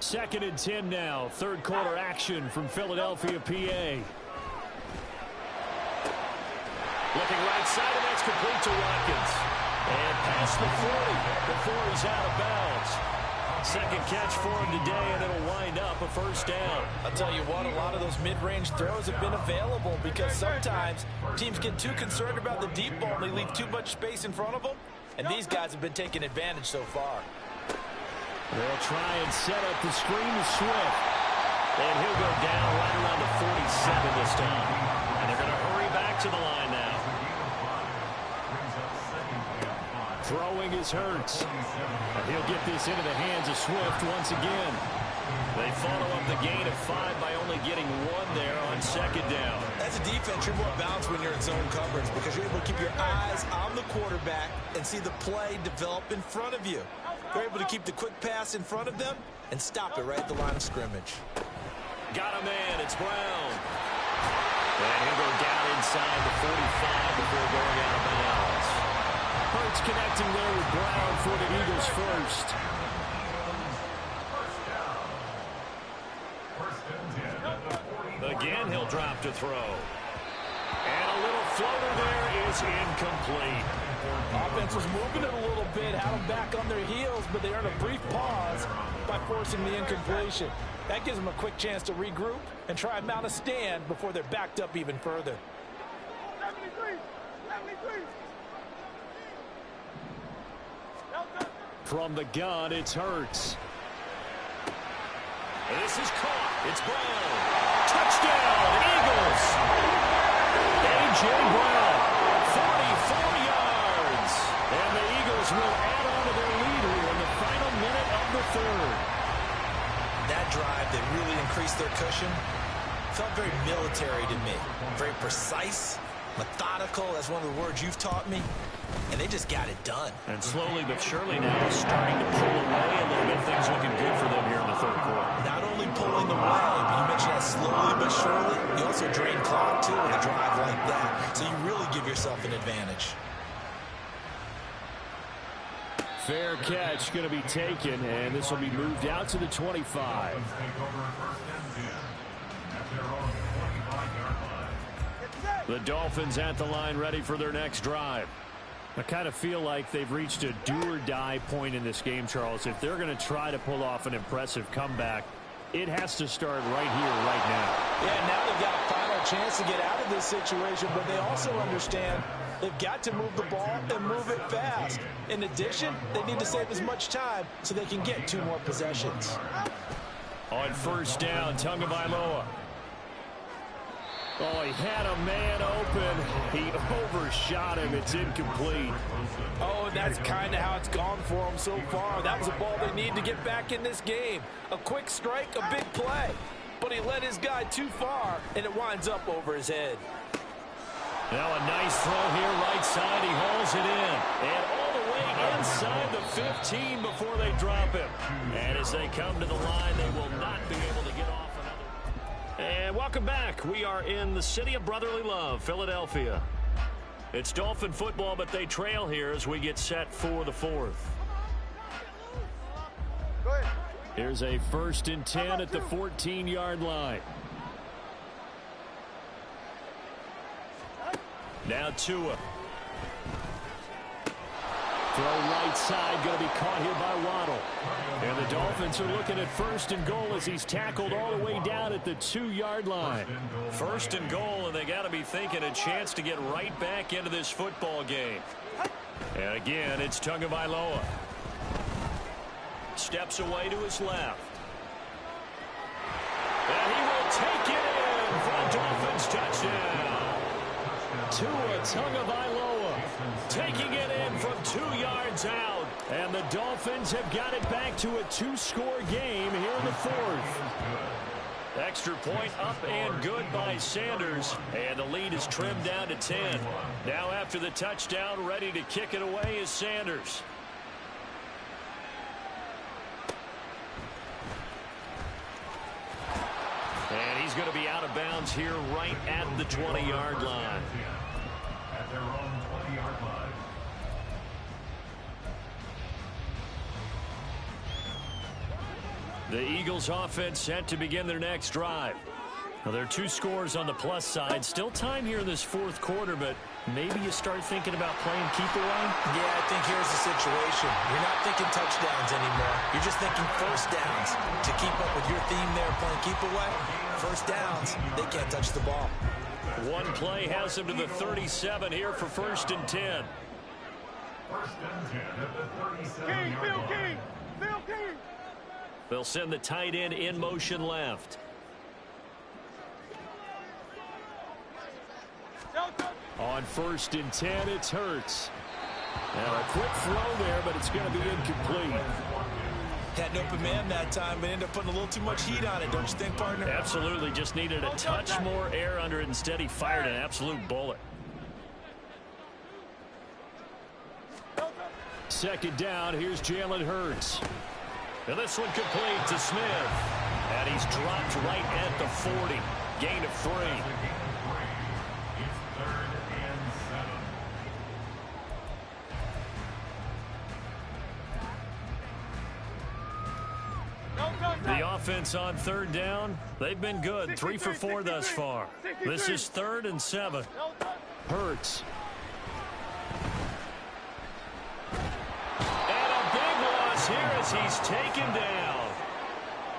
2nd and 10 now. 3rd quarter action from Philadelphia, PA. Looking right side, and that's complete to Watkins. And past the 40 before he's out of bounds. 2nd catch for him today, and it'll wind up a 1st down. I'll tell you what, a lot of those mid-range throws have been available because sometimes teams get too concerned about the deep ball and they leave too much space in front of them. And these guys have been taking advantage so far. They'll try and set up the screen to Swift. And he'll go down right around the 47 this time. And they're going to hurry back to the line now. Throwing is Hurts. And he'll get this into the hands of Swift once again. They follow up the gain of 5 by only getting 1 there on 2nd down. As a defense, you're more balanced when you're in zone coverage because you're able to keep your eyes on the quarterback and see the play develop in front of you. You're able to keep the quick pass in front of them and stop it right at the line of scrimmage. Got a man, it's Brown. And he'll go down inside the 45 before going out of bounds. Hurts connecting there with Brown for the Eagles first. Again, he'll drop to throw. And a little floater there is incomplete. Offense was moving it a little bit, had them back on their heels, but they earned a brief pause by forcing the incompletion. That gives them a quick chance to regroup and try and mount a stand before they're backed up even further. 73! From the gun, it's Hurts. This is caught. It's Brown. Touchdown, Eagles. A.J. Brown. 44 yards. And the Eagles will add on to their lead here in the final minute of the 3rd. That drive that really increased their cushion felt very military to me. Very precise, methodical. That's one of the words you've taught me. And they just got it done. And slowly but surely now starting to pull away a little bit. Things looking good for them here in the 3rd quarter. Not only pulling away, but you mentioned that slowly but surely. You also drain clock, too, with a drive like that. So you really give yourself an advantage. Fair catch going to be taken, and this will be moved out to the 25. The Dolphins at the line ready for their next drive. I kind of feel like they've reached a do-or-die point in this game, Charles. If they're going to try to pull off an impressive comeback, it has to start right here, right now. Yeah, now they've got a final chance to get out of this situation, but they also understand they've got to move the ball and move it fast. In addition, they need to save as much time so they can get 2 more possessions. On first down, Tagovailoa. Oh, he had a man open. He overshot him. It's incomplete. Oh, and that's kind of how it's gone for them so far. That was a ball they need to get back in this game. A quick strike, a big play. But he led his guy too far, and it winds up over his head. Now a nice throw here, right side. He hauls it in. And all the way inside the 15 before they drop him. And as they come to the line, they will not be able to get off another. And welcome back. We are in the city of brotherly love, Philadelphia. It's Dolphin football, but they trail here as we get set for the 4th. Here's a 1st and 10 at the 14-yard line. Now Tua. Throw right side, going to be caught here by Waddle. And the Dolphins are looking at 1st and goal as he's tackled all the way down at the 2-yard line. 1st and goal, and they got to be thinking a chance to get right back into this football game. And again, it's Tagovailoa. Steps away to his left. And he will take it in for a Dolphins touchdown. Tua Tagovailoa Taking it in from 2 yards out. And the Dolphins have got it back to a 2-score game here in the 4th. Extra point up and good by Sanders. And the lead is trimmed down to 10. Now after the touchdown, ready to kick it away is Sanders. And he's going to be out of bounds here right at the 20-yard line. At their own 20-yard line. The Eagles offense set to begin their next drive. Now, there are 2 scores on the plus side. Still time here in this 4th quarter, but maybe you start thinking about playing keep away? Yeah, I think here's the situation. You're not thinking touchdowns anymore. You're just thinking first downs. To keep up with your theme there, playing keep away, first downs, they can't touch the ball. One play has them to the 37 here for 1st and 10. 1st and 10 at the 37-yard line. Phil King. They'll send the tight end in motion left. On 1st and 10, it's Hurts. And a quick throw there, but it's going to be incomplete. Had an open man that time, but ended up putting a little too much heat on it, don't you think, partner? Absolutely, just needed a touch more air under it. Instead, he fired an absolute bullet. 2nd down, here's Jalen Hurts. And this one complete to Smith. And he's dropped right at the 40. Gain of 3. It's 3rd and 7. The offense on 3rd down, they've been good. 3 for 4 thus far. This is 3rd and 7. Hurts. And a big loss here as he's taken down.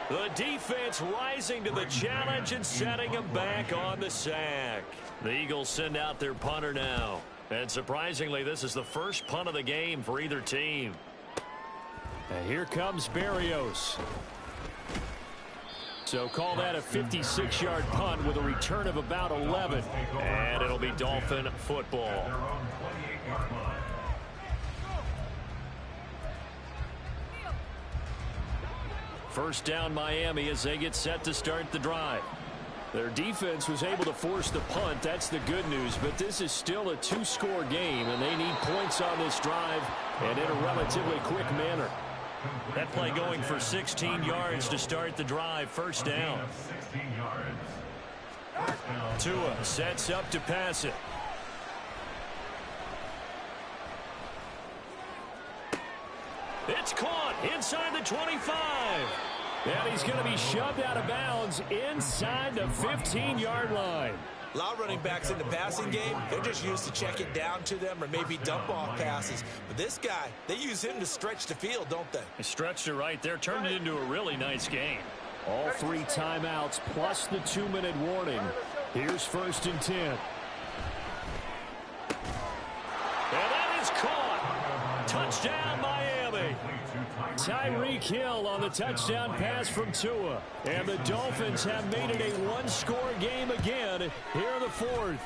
The defense rising to the challenge and setting him back on the sack. The Eagles send out their punter now. And surprisingly, this is the first punt of the game for either team. And here comes Berrios. So call that a 56-yard punt with a return of about 11. And it'll be Dolphin football. Their own 28-yard line. First down Miami as they get set to start the drive. Their defense was able to force the punt. That's the good news. But this is still a 2-score game, and they need points on this drive and in a relatively quick manner. That play going for 16 yards to start the drive. First down. 16 yards. Tua sets up to pass it. It's caught inside the 25. And he's going to be shoved out of bounds inside the 15-yard line. A lot of running backs in the passing game, they're just used to check it down to them or maybe dump off passes. But this guy, they use him to stretch the field, don't they? They stretched it right there, turned it into a really nice game. All 3 timeouts plus the 2-minute warning. Here's 1st and 10. And that is caught. Touchdown, Miami. Tyreek Hill on the touchdown pass from Tua. And the Dolphins have made it a one-score game again here in the 4th.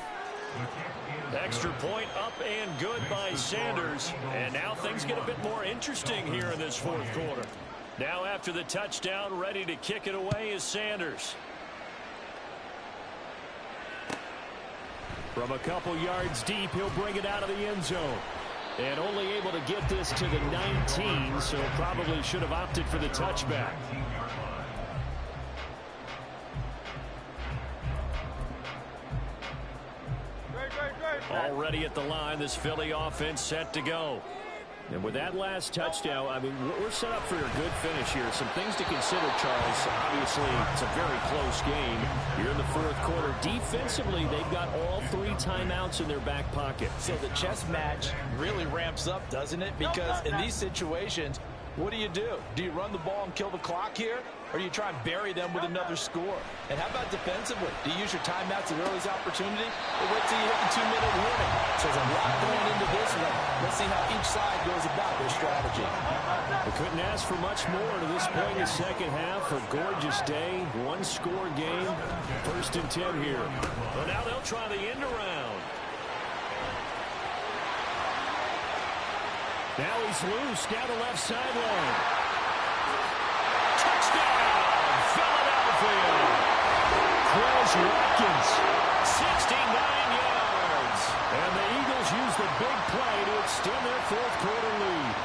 Extra point up and good by Sanders. And now things get a bit more interesting here in this 4th quarter. Now after the touchdown, ready to kick it away is Sanders. From a couple yards deep, he'll bring it out of the end zone. And only able to get this to the 19, so probably should have opted for the touchback. Already at the line, this Philly offense set to go. And with that last touchdown, I mean, we're set up for a good finish here. Some things to consider, Charles. Obviously, it's a very close game. You're in the 4th quarter. Defensively, they've got all 3 timeouts in their back pocket. So the chess match really ramps up, doesn't it? Because in these situations, what do? Do you run the ball and kill the clock here? Or do you try and bury them with another score? And how about defensively? Do you use your timeouts at earliest opportunity? Or wait till you hit the 2-minute warning? So there's a lot going into this one. Let's see how each side goes about their strategy. We couldn't ask for much more to this point in the second half. A gorgeous day, one-score game. 1st and 10 here. Well, now they'll try the end around. Now he's loose down the left sideline. Touchdown, Philadelphia. Chris Watkins. 69 yards. And the Eagles use the big play to extend their 4th quarter lead.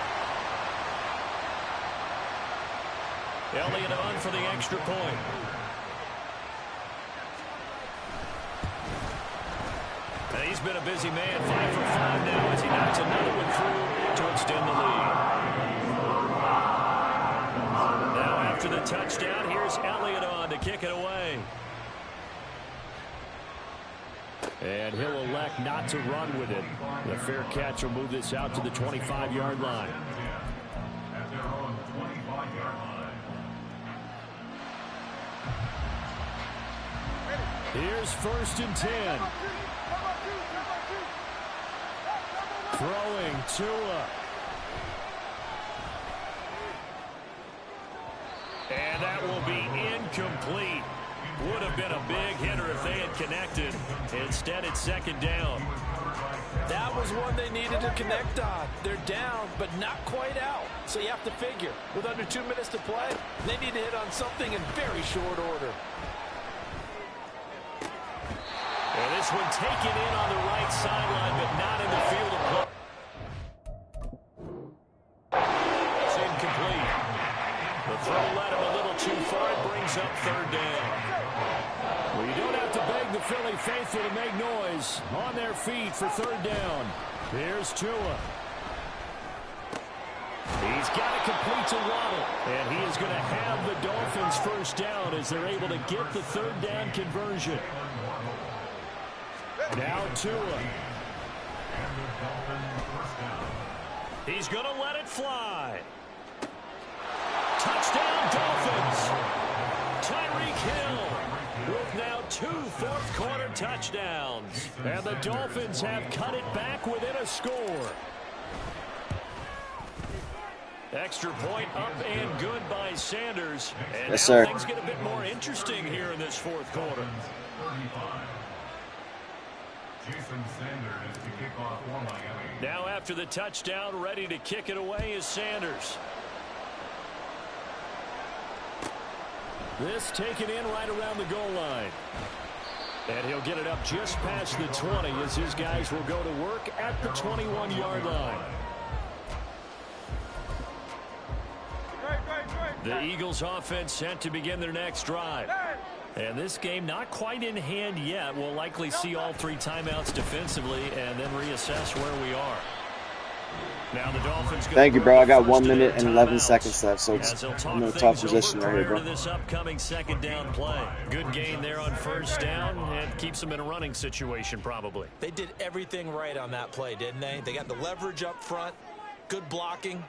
Elliott on for the extra point. And he's been a busy man, 5 for 5 now as he knocks another one through to extend the lead. Now after the touchdown, here's Elliott on to kick it away. And he'll elect not to run with it. The fair catch will move this out to the 25-yard line. At their own 25-yard line. Here's 1st and 10. Throwing Tua. And that will be incomplete. Would have been a big hitter if they had connected. Instead, it's 2nd down. That was one they needed to connect on. They're down, but not quite out. So you have to figure, with under 2 minutes to play, they need to hit on something in very short order. And this one taken in on the right sideline, but not in the field of play. It's incomplete. The throw led him a little too far. It brings up 3rd down. Well, you don't have to beg the Philly faithful to make noise. On their feet for 3rd down. Here's Tua. He's got it complete to Waddle. And he is going to have the Dolphins 1st down as they're able to get the 3rd down conversion. Now Tua. He's going to let it fly. Touchdown, Dolphins. Tyreek Hill with now 2 fourth-quarter touchdowns. And the Dolphins have cut it back within a score. Extra point up and good by Sanders. And Yes, now sir. things get a bit more interesting here in this 4th quarter. Jason Sanders to kick off for Miami. Now after the touchdown, ready to kick it away is Sanders. This taken in right around the goal line. And he'll get it up just past the 20 as his guys will go to work at the 21-yard line. The Eagles offense set to begin their next drive. And this game not quite in hand yet. We'll likely see all 3 timeouts defensively and then reassess where we are. Now the Dolphins Thank you, bro. I got 1 minute and 11 timeouts. seconds left, so it's I'm in a tough position right here, bro. This upcoming second down play. Good gain there on first down and keeps them in a running situation probably. They did everything right on that play, didn't they? They got the leverage up front, good blocking,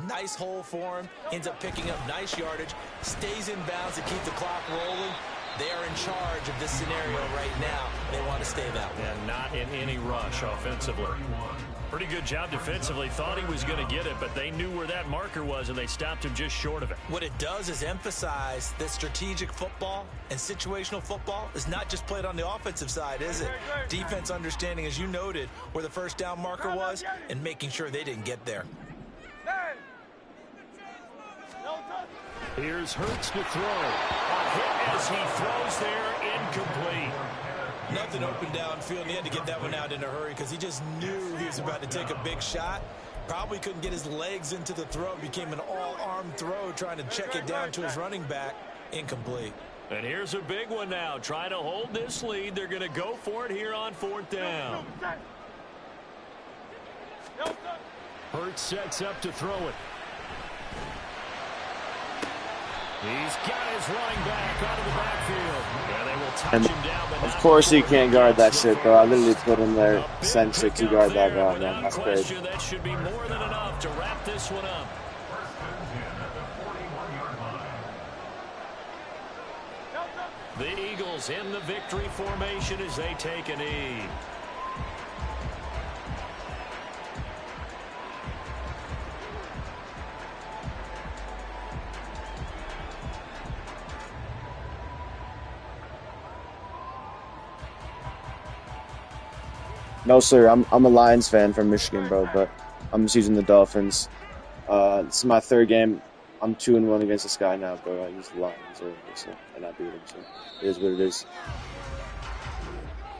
nice hole for him, ends up picking up nice yardage, stays in bounds to keep the clock rolling. They are in charge of this scenario right now. They want to stay that way. And not in any rush offensively. Pretty good job defensively. Thought he was going to get it, but they knew where that marker was, and they stopped him just short of it. What it does is emphasize that strategic football and situational football is not just played on the offensive side, is it? Defense understanding, as you noted, where the first down marker was and making sure they didn't get there. Here's Hurts to throw. A hit as he throws there, incomplete. Nothing open downfield. He had to get that one out in a hurry because he just knew he was about to take a big shot. Probably couldn't get his legs into the throw. Became an all-arm throw trying to check it down to his running back. Incomplete. And here's a big one now. Trying to hold this lead. They're going to go for it here on fourth down. Hurts sets up to throw it. He's got his running back out of the backfield. Yeah, they will touch him down, but of course he can't guard that shit, bro. I literally put him there, sent it to guard that guy, man. That's crazy. That should be more than enough to wrap this one up. The Eagles in the victory formation as they take a knee. No, sir. I'm a Lions fan from Michigan, bro, but I'm just using the Dolphins. This is my third game. I'm 2-1 against this guy now, bro. I use the Lions, and I beat him, so it is what it is.